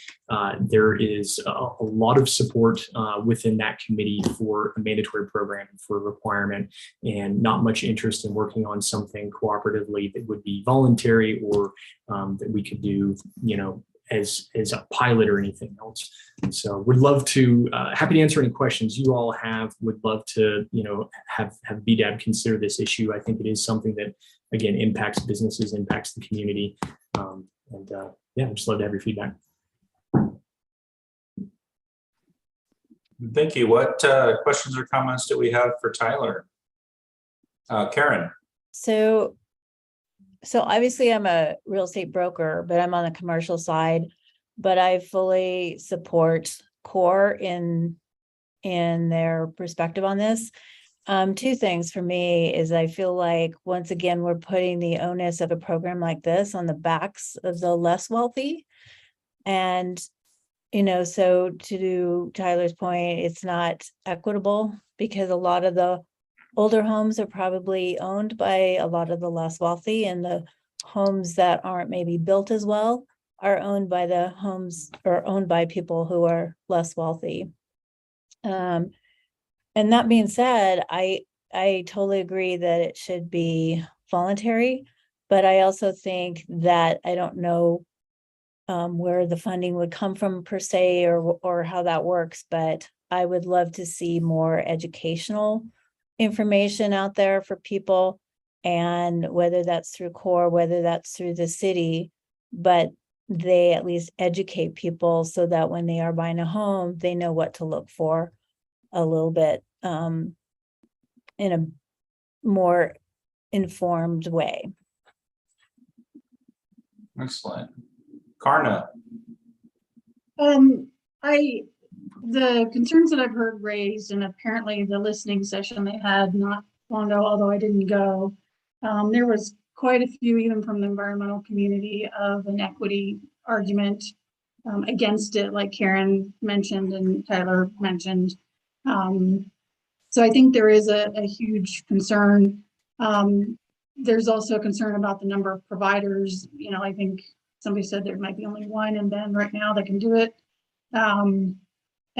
there is a lot of support within that committee for a mandatory program, for a requirement, and not much interest in working on something cooperatively that would be voluntary or that we could do, as a pilot or anything else. And so would love to, happy to answer any questions you all have, would love to, have BDAB consider this issue. I think it is something that, again, impacts businesses, impacts the community. I'd just love to have your feedback. Thank you. What questions or comments do we have for Tyler? Karen. So obviously I'm a real estate broker, but I'm on the commercial side, but I fully support CORE in their perspective on this. Two things for me is I feel like, once again, we're putting the onus of a program like this on the backs of the less wealthy. And, so to Tyler's point, it's not equitable because a lot of the older homes are probably owned by a lot of the less wealthy, and the homes that aren't maybe built as well are owned by people who are less wealthy. And that being said, I totally agree that it should be voluntary, but I also think that I don't know where the funding would come from per se, or how that works, but I would love to see more educational information out there for people, and whether that's through CORE, whether that's through the city, but they at least educate people so that when they are buying a home, they know what to look for a little bit in a more informed way. Excellent. Karna. The concerns that I've heard raised, and apparently the listening session they had not long ago, although I didn't go, there was quite a few, even from the environmental community, of an equity argument against it, like Karen mentioned and Tyler mentioned. So I think there is a huge concern. There's also a concern about the number of providers. I think somebody said there might be only one in Bend right now that can do it.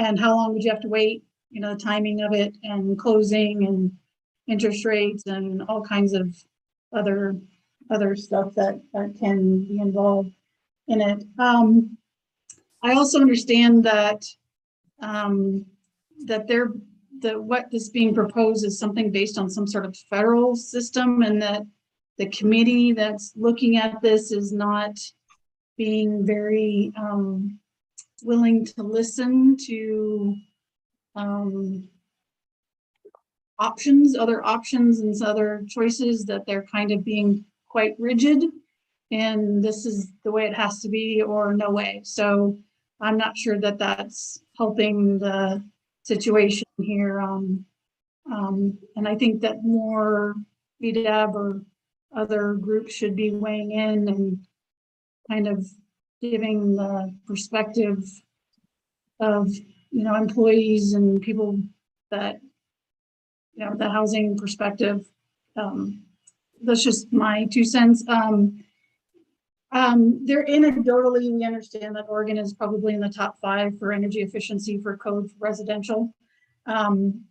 And how long would you have to wait? The timing of it, and closing, and interest rates, and all kinds of other stuff that can be involved in it. I also understand that what is being proposed is something based on some sort of federal system, and that the committee that's looking at this is not being very willing to listen to other options and other choices, that they're kind of being quite rigid, and this is the way it has to be or no way. So I'm not sure that that's helping the situation here. And I think that more BDAB or other groups should be weighing in and kind of giving the perspective of, employees and people that, the housing perspective. That's just my 2 cents. There anecdotally, we understand that Oregon is probably in the top 5 for energy efficiency for code for residential. I'm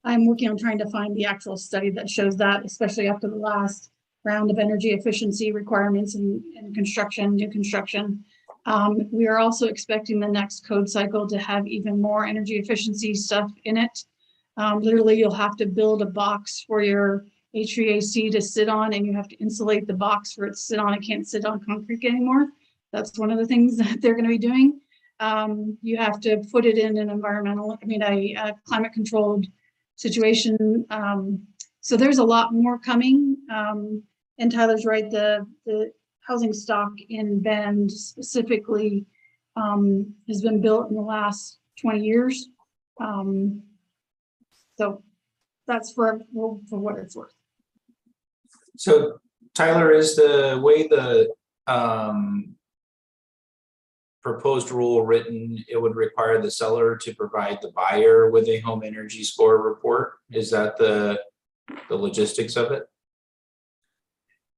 working on trying to find the actual study that shows that, especially after the last round of energy efficiency requirements in construction, new construction. We are also expecting the next code cycle to have even more energy efficiency stuff in it. Literally, you'll have to build a box for your HVAC to sit on, and you have to insulate the box for it to sit on. It can't sit on concrete anymore. That's one of the things that they're going to be doing. You have to put it in an a climate controlled situation. So there's a lot more coming. And Tyler's right, the housing stock in Bend specifically has been built in the last 20 years. So that's for what it's worth. So Tyler, is the way the proposed rule written, it would require the seller to provide the buyer with a home energy score report? Is that the logistics of it?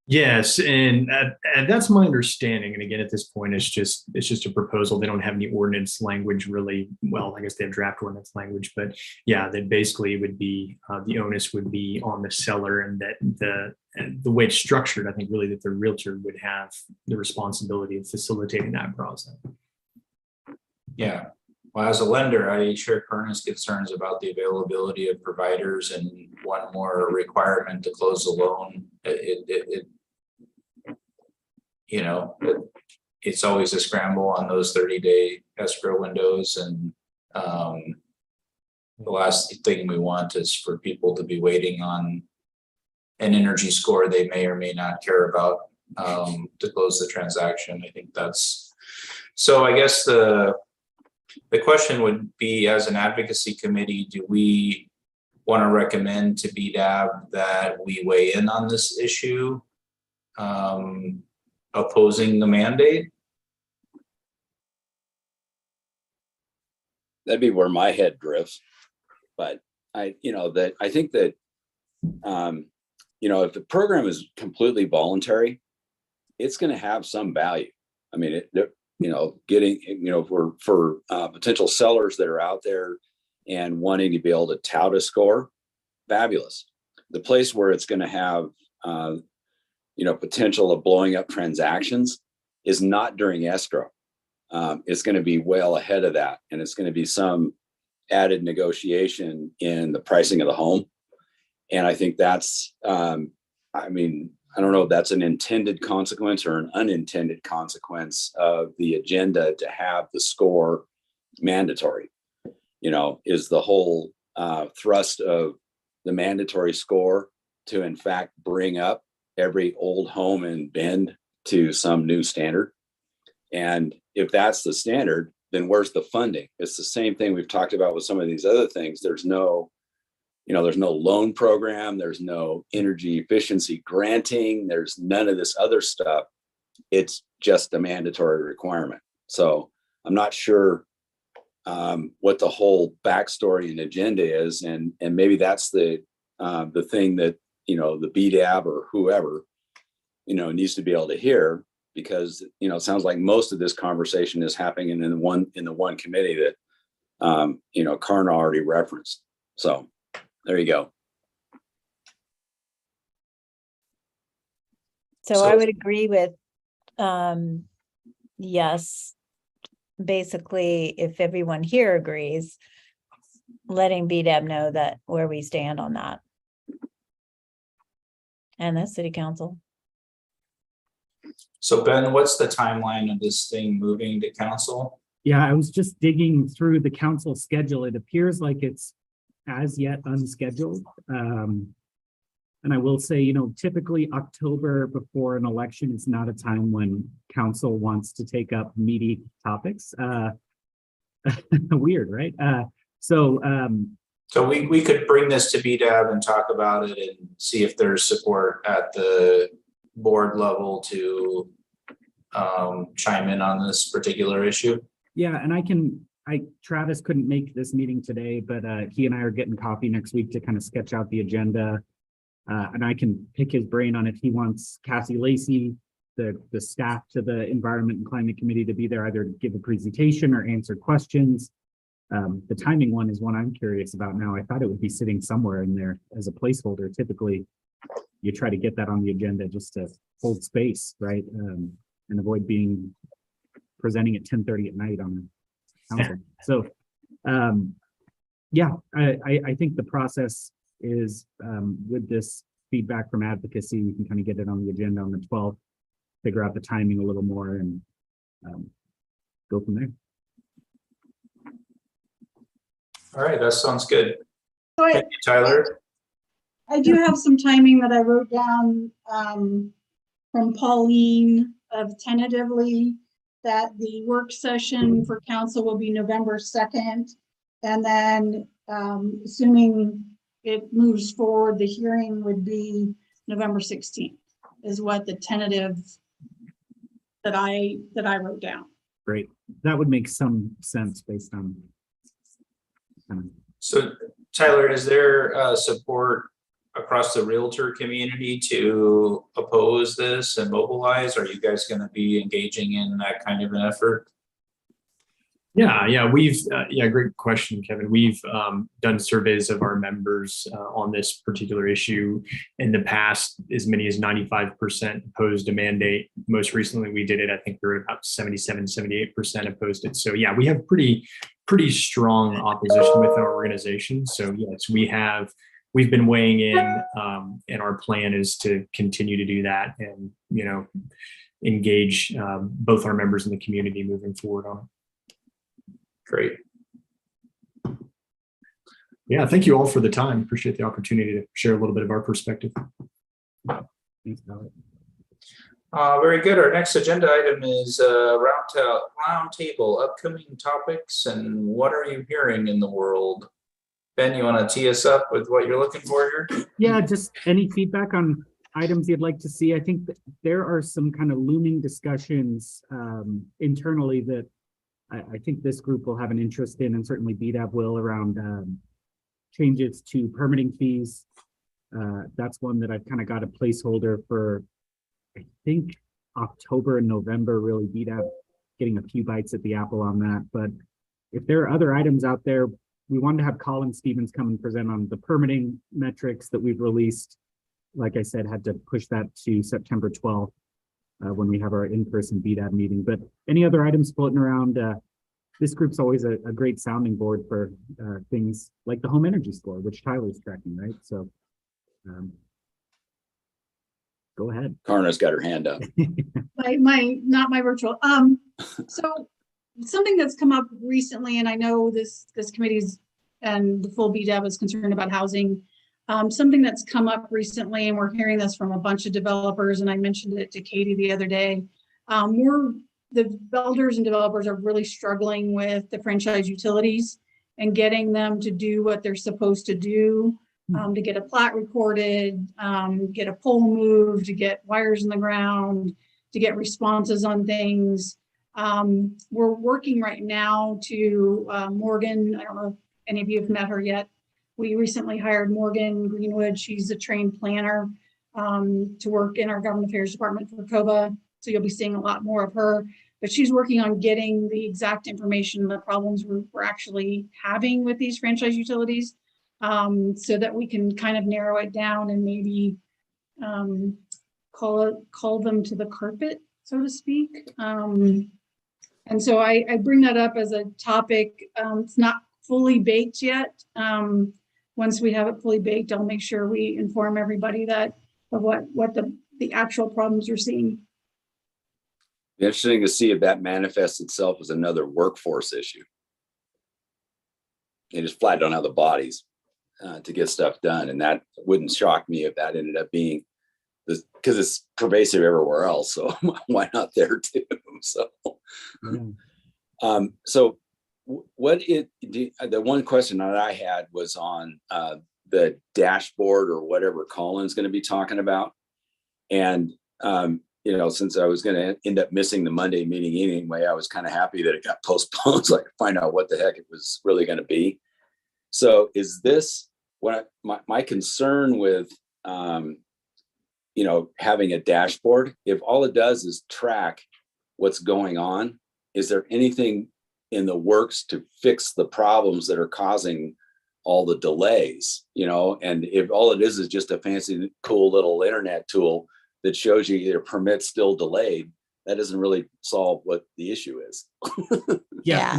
Yes, and that's my understanding. And again, at this point, it's just a proposal. They don't have any ordinance language really. Well, I guess they have draft ordinance language, but yeah, that basically would be the onus would be on the seller, and that the way it's structured, I think really that the realtor would have the responsibility of facilitating that process. Yeah. Well, as a lender, I share Kern's concerns about the availability of providers and one more requirement to close the loan. It's always a scramble on those 30-day escrow windows. And the last thing we want is for people to be waiting on an energy score they may or may not care about to close the transaction. I think that's, so I guess the question would be, as an advocacy committee, do we want to recommend to BDAB that we weigh in on this issue, opposing the mandate? That'd be where my head drifts. But I think that, if the program is completely voluntary, it's going to have some value. I mean, for potential sellers that are out there and wanting to be able to tout a score, fabulous. The place where it's going to have, potential of blowing up transactions is not during escrow. It's going to be well ahead of that. And it's going to be some added negotiation in the pricing of the home. And I think that's, I don't know if that's an intended consequence or an unintended consequence of the agenda to have the score mandatory. Is the whole thrust of the mandatory score to in fact bring up every old home in Bend to some new standard? And if that's the standard, then where's the funding? It's the same thing we've talked about with some of these other things. There's no loan program. There's no energy efficiency granting. There's none of this other stuff. It's just a mandatory requirement. So I'm not sure what the whole backstory and agenda is. And maybe that's the thing that, the BDAB or whoever, needs to be able to hear, because, it sounds like most of this conversation is happening in the one committee that, Karna already referenced. So there you go. So I would agree with, yes, basically, if everyone here agrees, letting BDAB know that where we stand on that. And the city council. So Ben, what's the timeline of this thing moving to council? Yeah, I was just digging through the council schedule. It appears like it's as yet unscheduled. And I will say, typically October before an election is not a time when council wants to take up meaty topics. Weird, right? So we could bring this to BDAB and talk about it and see if there's support at the board level to chime in on this particular issue. Yeah, and Travis couldn't make this meeting today, but he and I are getting coffee next week to kind of sketch out the agenda. And I can pick his brain on it. He wants Cassie Lacey, the staff to the Environment and Climate Committee, to be there either to give a presentation or answer questions. The timing one is one I'm curious about now. I thought it would be sitting somewhere in there as a placeholder. Typically, you try to get that on the agenda just to hold space, right? And avoid being presenting at 10:30 at night on the council. So Yeah, I think the process is, with this feedback from advocacy, we can kind of get it on the agenda on the 12th, figure out the timing a little more and go from there. All right, that sounds good. So Thank you, Tyler. I do have some timing that I wrote down from Pauline of tentatively that the work session for council will be November 2nd. And then assuming it moves forward, the hearing would be November 16th is what the tentative that I wrote down. Great. That would make some sense based on. So Tyler, is there support across the realtor community to oppose this and mobilize? Are you guys going to be engaging in that kind of an effort? Yeah, we've, great question, Kevin. We've done surveys of our members on this particular issue. In the past, as many as 95% opposed a mandate. Most recently, we did it, I think we were about 77, 78% opposed it. So yeah, we have pretty strong opposition within our organization. So yes, we've been weighing in, and our plan is to continue to do that and, engage both our members and the community moving forward on it. Great. Yeah, thank you all for the time. Appreciate the opportunity to share a little bit of our perspective. Thanks, Alex. Very good. Our next agenda item is round table, upcoming topics, and what are you hearing in the world? Ben, you want to tee us up with what you're looking for here? Yeah, just any feedback on items you'd like to see. I think that there are some kind of looming discussions internally that I think this group will have an interest in, and certainly BDAB will, around changes to permitting fees. That's one that I've kind of got a placeholder for, I think, October and November, really. BDAB getting a few bites at the apple on that. But if there are other items out there, we wanted to have Colin Stevens come and present on the permitting metrics that we've released. Like I said, had to push that to September 12th. When we have our in-person BDAB meeting. But any other items floating around, this group's always a great sounding board for things like the home energy score, which Tyler's tracking, right? So go ahead. Karna's got her hand up. Not my virtual. So something that's come up recently, and I know this committee's and the full BDAB is concerned about housing. Something that's come up recently, and we're hearing this from a bunch of developers, and I mentioned it to Katie the other day. The builders and developers are really struggling with the franchise utilities and getting them to do what they're supposed to do, to get a plat recorded, get a pole moved, to get wires in the ground, to get responses on things. We're working right now to Morgan. I don't know if any of you have met her yet. We recently hired Morgan Greenwood. She's a trained planner to work in our government affairs department for COBA. So you'll be seeing a lot more of her, but she's working on getting the exact information, the problems we're actually having with these franchise utilities, so that we can kind of narrow it down and maybe call them to the carpet, so to speak. And so I bring that up as a topic. It's not fully baked yet. Once we have it fully baked, I'll make sure we inform everybody of what the actual problems we're seeing. Interesting to see if that manifests itself as another workforce issue. They just flat don't have the bodies to get stuff done, and that wouldn't shock me if that ended up being this, because it's pervasive everywhere else. So why not there too? So, the one question that I had was on the dashboard or whatever Colin's going to be talking about, and since I was going to end up missing the Monday meeting anyway, I was kind of happy that it got postponed so I could find out what the heck it was really going to be. So is this what my concern with, having a dashboard? If all it does is track what's going on, is there anything in the works to fix the problems that are causing all the delays? And if all it is just a fancy, cool little internet tool that shows you your permit's still delayed, that doesn't really solve what the issue is. Yeah.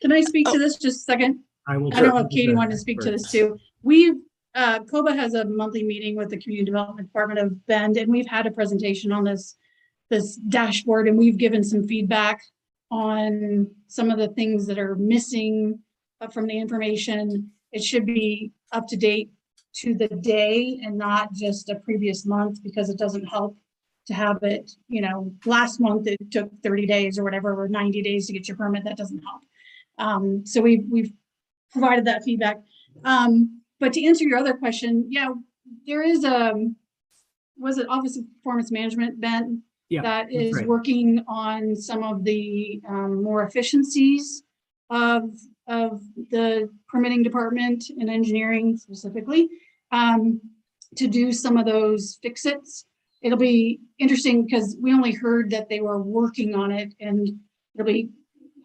Can I speak to this just a second? I will. I don't know if Katie wanted to speak to this too. We've, COBA has a monthly meeting with the Community Development Department of Bend, and we've had a presentation on this dashboard, and we've given some feedback on some of the things that are missing from the information. It should be up to date to the day and not just a previous month, because it doesn't help to have it, you know, last month it took 30 days or whatever, or 90 days to get your permit. That doesn't help. So we've provided that feedback. But to answer your other question, yeah, there is was it Office of Performance Management, Ben? Yeah, that that's is right. working on some of the more efficiencies of the permitting department and engineering specifically, to do some of those fix-its. It'll be interesting because we only heard that they were working on it, and it'll be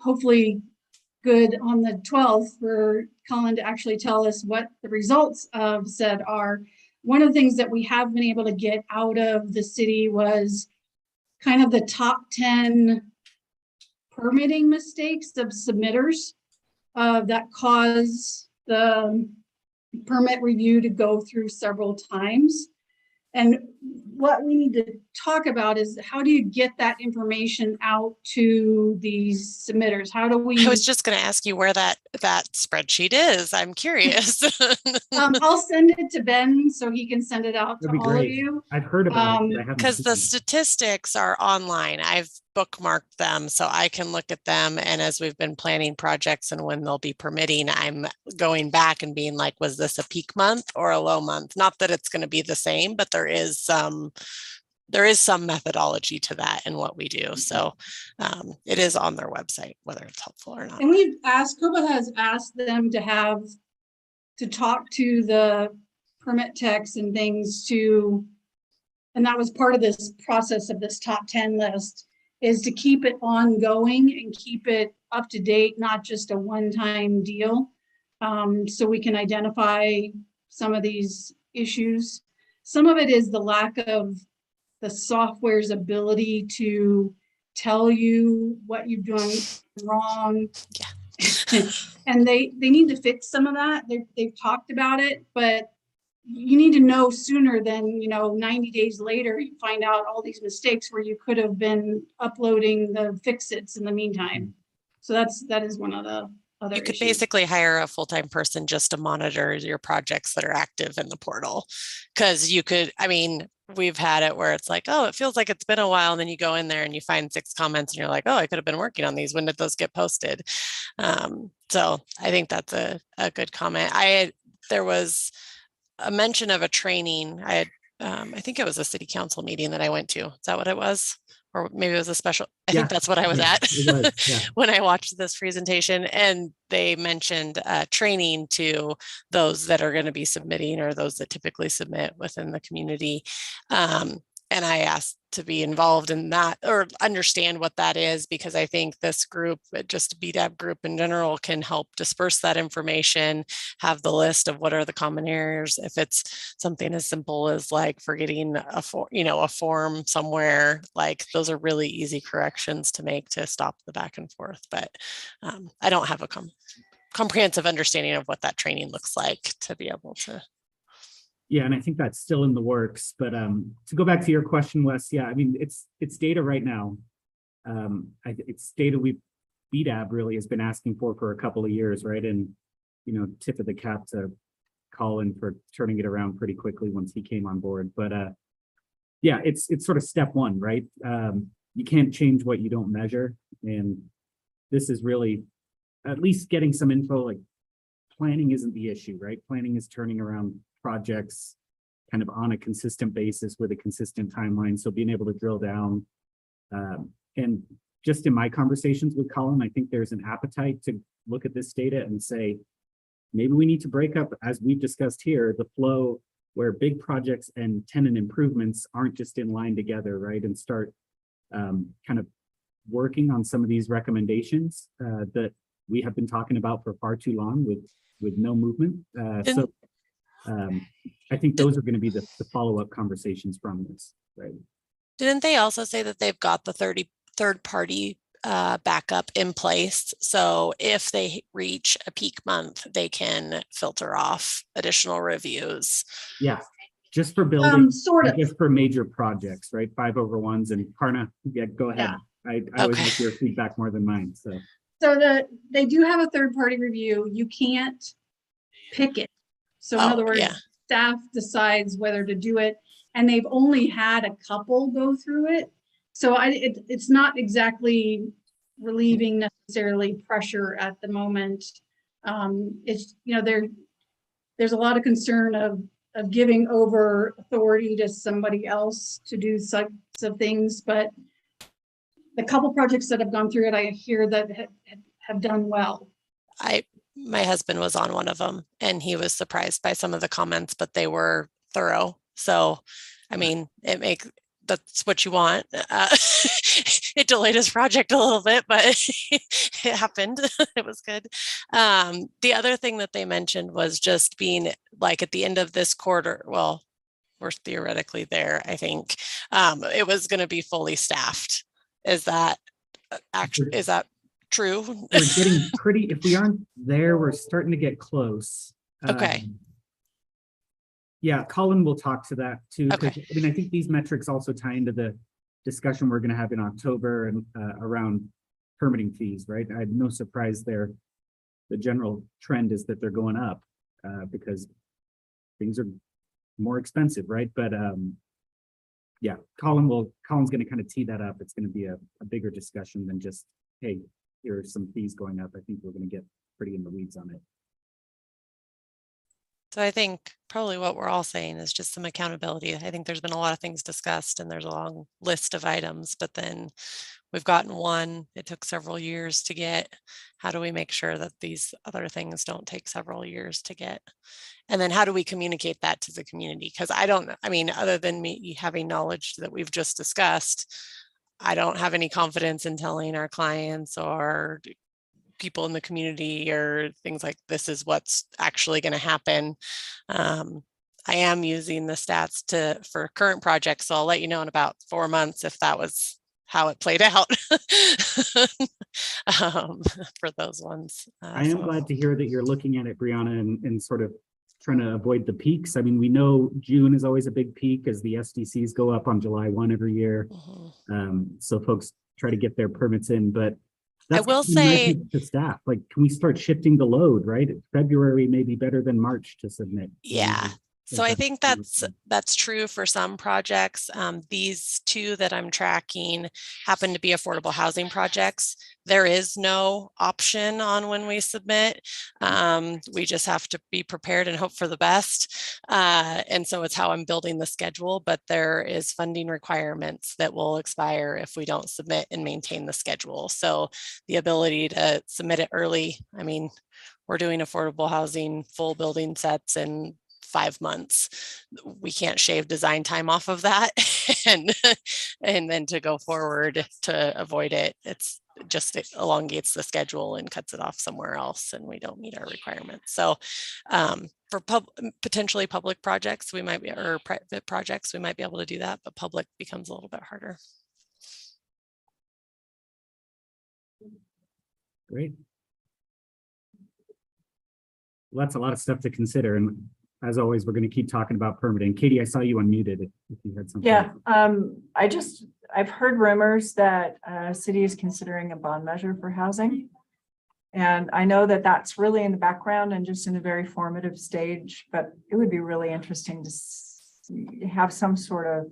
hopefully good on the 12th for Colin to actually tell us what the results of said are. One of the things that we have been able to get out of the city was kind of the top 10 permitting mistakes of submitters that cause the permit review to go through several times. And what we need to talk about is, how do you get that information out to these submitters? How do we? I was just going to ask you where that spreadsheet is. I'm curious. I'll send it to Ben so he can send it out to That'd be all of great. you. I've heard about it. But I haven't Because seen the it. statistics are online. I've bookmarked them so I can look at them. And as we've been planning projects and when they'll be permitting, I'm going back and being like, was this a peak month or a low month? Not that it's going to be the same, but there is some methodology to that in what we do. So it is on their website, whether it's helpful or not. And we've asked, COBA has asked them to talk to the permit techs and things and that was part of this process of this top 10 list, is to keep it ongoing and keep it up to date, not just a one-time deal. So we can identify some of these issues. Some of it is the lack of the software's ability to tell you what you've done wrong. Yeah. And they need to fix some of that. They've talked about it, but you need to know sooner than, 90 days later, you find out all these mistakes where you could have been uploading the fix-its in the meantime. So that is one of the other You could issues. basically hire a full-time person just to monitor your projects that are active in the portal. Because we've had it where it's like, oh, it feels like it's been a while. And then you go in there and you find 6 comments and you're like, oh, I could have been working on these. When did those get posted? So I think that's a good comment. There was a mention of a training. I think it was a city council meeting that I went to. Is that what it was? Or maybe it was a special, I think that's what I was at when I watched this presentation. And they mentioned training to those that are going to be submitting, or those that typically submit within the community. And I asked to be involved in that, or understand what that is, because I think this group, just BDAB group in general, can help disperse that information, have the list of what are the common errors. If it's something as simple as like forgetting a form somewhere, like those are really easy corrections to make to stop the back and forth. But I don't have a comprehensive understanding of what that training looks like to be able to. Yeah, and I think that's still in the works. But to go back to your question, Wes, yeah, it's data right now. It's data BDAB really has been asking for a couple of years, right? And tip of the cap to Colin for turning it around pretty quickly once he came on board. But yeah, it's sort of step one, right? You can't change what you don't measure, and this is really at least getting some info. Like, planning isn't the issue, right? Planning is turning around projects kind of on a consistent basis with a consistent timeline. So being able to drill down, and just in my conversations with Colin, I think there's an appetite to look at this data and say, maybe we need to break up, as we've discussed here, the flow where big projects and tenant improvements aren't just in line together, right? And start kind of working on some of these recommendations that we have been talking about for far too long with no movement. I think those are going to be the follow-up conversations from this, right? Didn't they also say that they've got the third-party backup in place. So if they reach a peak month, they can filter off additional reviews. Yeah, just for building, Sort of. just for major projects, right? 5/1s and Karna, yeah, go ahead. I always Okay. like your feedback more than mine, so. So they do have a third-party review. You can't pick it. So in other words, yeah. staff decides whether to do it, and they've only had a couple go through it. So it's not exactly relieving necessarily pressure at the moment. It's, there's a lot of concern of giving over authority to somebody else to do such of things, but the couple projects that have gone through it, I hear that have done well. My husband was on one of them and he was surprised by some of the comments, but they were thorough. So, I mean, that's what you want. It delayed his project a little bit, but it happened. It was good. The other thing that they mentioned was just being like at the end of this quarter, well, we're theoretically there, I think. It was going to be fully staffed. Is that true? We're getting pretty, if we aren't there, we're starting to get close. Okay. Yeah, Colin will talk to that too. 'Cause, Okay. I mean, I think these metrics also tie into the discussion we're going to have in October and around permitting fees, right? I had no surprise there. The general trend is that they're going up because things are more expensive, right? But yeah, Colin's going to kind of tee that up. It's going to be a bigger discussion than just, hey, here are some fees going up. I think we're going to get pretty in the weeds on it. So I think probably what we're all saying is just some accountability. I think there's been a lot of things discussed and there's a long list of items, but then we've gotten one. It took several years to get. How do we make sure that these other things don't take several years to get? And then how do we communicate that to the community? Because other than me having knowledge that we've just discussed, I don't have any confidence in telling our clients or people in the community or things like this is what's actually going to happen. I am using the stats for current projects, so I'll let you know in about 4 months if that was how it played out for those ones. I am glad to hear that you're looking at it, Brianna, and sort of trying to avoid the peaks. I mean, we know June is always a big peak as the SDCs go up on July 1 every year. So folks try to get their permits in, but I will say to staff, like, can we start shifting the load, right? February may be better than March to submit. Yeah. So I think that's true for some projects. These two that I'm tracking happen to be affordable housing projects. There is no option on when we submit. We just have to be prepared and hope for the best. And so it's how I'm building the schedule, but there is funding requirements that will expire if we don't submit and maintain the schedule. So the ability to submit it early, I mean, we're doing affordable housing, full building sets and 5 months. We can't shave design time off of that. and then to go forward to avoid it, it elongates the schedule and cuts it off somewhere else and we don't meet our requirements. So for potentially public projects, or private projects, we might be able to do that, but public becomes a little bit harder. Great. Well, that's a lot of stuff to consider. And as always, we're going to keep talking about permitting. Katie, I saw you unmuted if you had something. Yeah, I've heard rumors that city is considering a bond measure for housing. And I know that that's really in the background and just in a very formative stage, but it would be really interesting to have some sort of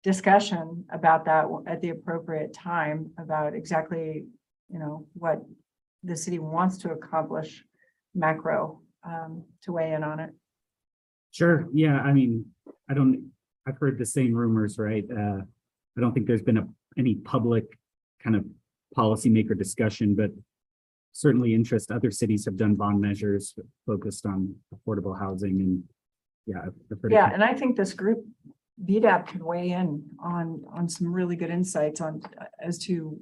discussion about that at the appropriate time about exactly, what the city wants to accomplish macro to weigh in on it. Sure. Yeah. I mean, I've heard the same rumors, right? I don't think there's been any public kind of policymaker discussion, but certainly interest. Other cities have done bond measures focused on affordable housing and yeah. And I think this group, BDAP, can weigh in on some really good insights as to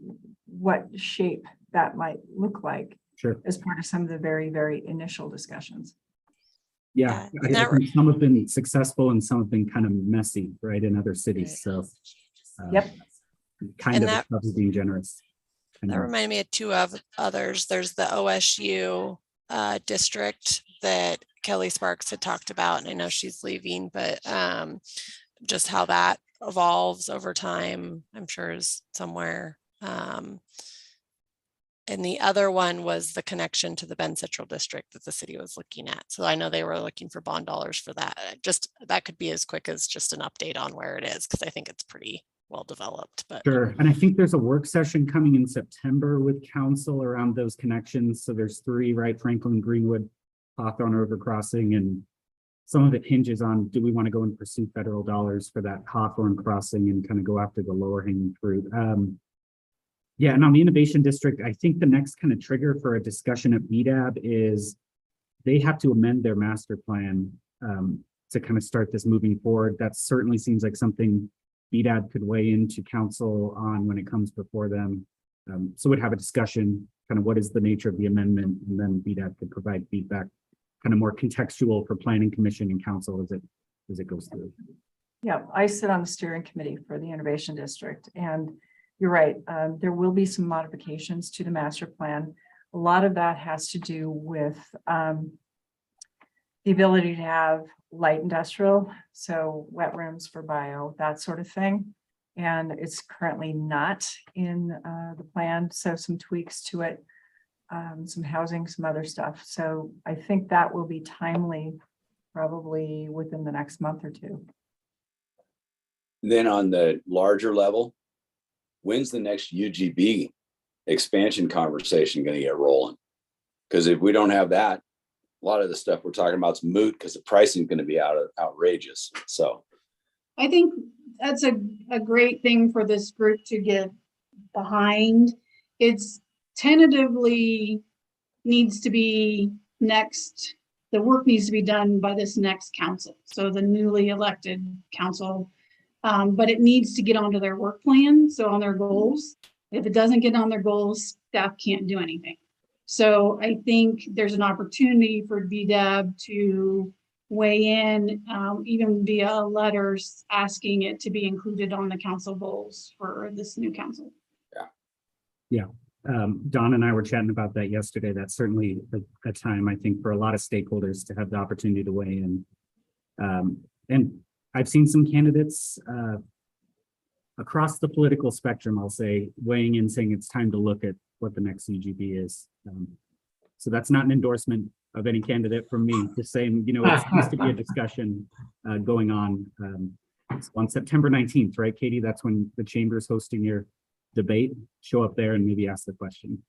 what shape that might look like. Sure. As part of some of the very, very initial discussions. Yeah, I think some have been successful and some have been kind of messy, right, in other cities. So, yep, kind of being generous. That reminded me of two of others. There's the OSU district that Kelly Sparks had talked about, and I know she's leaving, but just how that evolves over time, I'm sure is somewhere. And the other one was the connection to the Bend Central District that the city was looking at. So I know they were looking for bond dollars for that. Just that could be as quick as just an update on where it is, because I think it's pretty well developed. But Sure. And I think there's a work session coming in September with council around those connections. So there's three, right? Franklin, Greenwood, Hawthorne River Crossing, and some of it hinges on, do we want to go and pursue federal dollars for that Hawthorne crossing and kind of go after the lower hanging fruit? Yeah, and on the Innovation District, I think the next kind of trigger for a discussion at BDAB is they have to amend their master plan to kind of start this moving forward. That certainly seems like something BDAB could weigh into council on when it comes before them. So we'd have a discussion, kind of what is the nature of the amendment, and then BDAB could provide feedback, kind of more contextual for planning commission and council as it goes through. Yeah, I sit on the steering committee for the Innovation District, and you're right. There will be some modifications to the master plan. A lot of that has to do with the ability to have light industrial, so wet rooms for bio, that sort of thing. And it's currently not in the plan, so some tweaks to it, some housing, some other stuff. So I think that will be timely, probably within the next month or two. Then on the larger level, when's the next UGB expansion conversation going to get rolling? Because if we don't have that, a lot of the stuff we're talking about is moot because the pricing is going to be outrageous. So I think that's a great thing for this group to get behind. It's tentatively needs to be next, the work needs to be done by this next council. So the newly elected council, but it needs to get onto their work plan, so on their goals. If it doesn't get on their goals, staff can't do anything. So I think there's an opportunity for BDAB to weigh in, even via letters asking it to be included on the council goals for this new council. Yeah. Don and I were chatting about that yesterday. That's certainly a time, I think, for a lot of stakeholders to have the opportunity to weigh in. And I've seen some candidates across the political spectrum, I'll say, weighing in, saying it's time to look at what the next UGB is. So that's not an endorsement of any candidate from me, just saying, you know, it seems to be a discussion going on. On September 19th, right, Katie? That's when the chamber is hosting your debate. Show up there and maybe ask the question.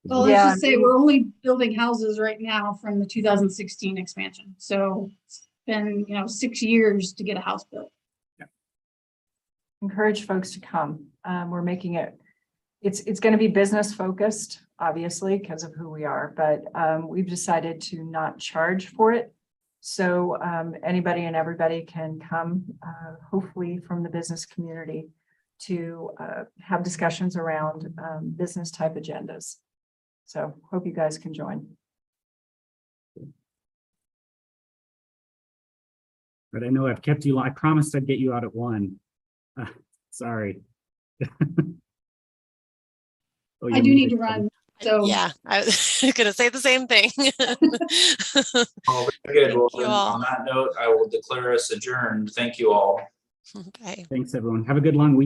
Well, let's just say we're only building houses right now from the 2016 expansion. So it's been, 6 years to get a house built. Encourage folks to come. We're making it's going to be business focused, obviously, because of who we are, but we've decided to not charge for it. So anybody and everybody can come, hopefully from the business community, to have discussions around business type agendas. So hope you guys can join. But I know I've kept you long. I promised I'd get you out at 1. Sorry. Oh, I do need to run. So yeah, I was going to say the same thing. Oh, very good. Well, you then, all. on that note, I will declare us adjourned. Thank you all. Bye. Thanks, everyone. Have a good long weekend.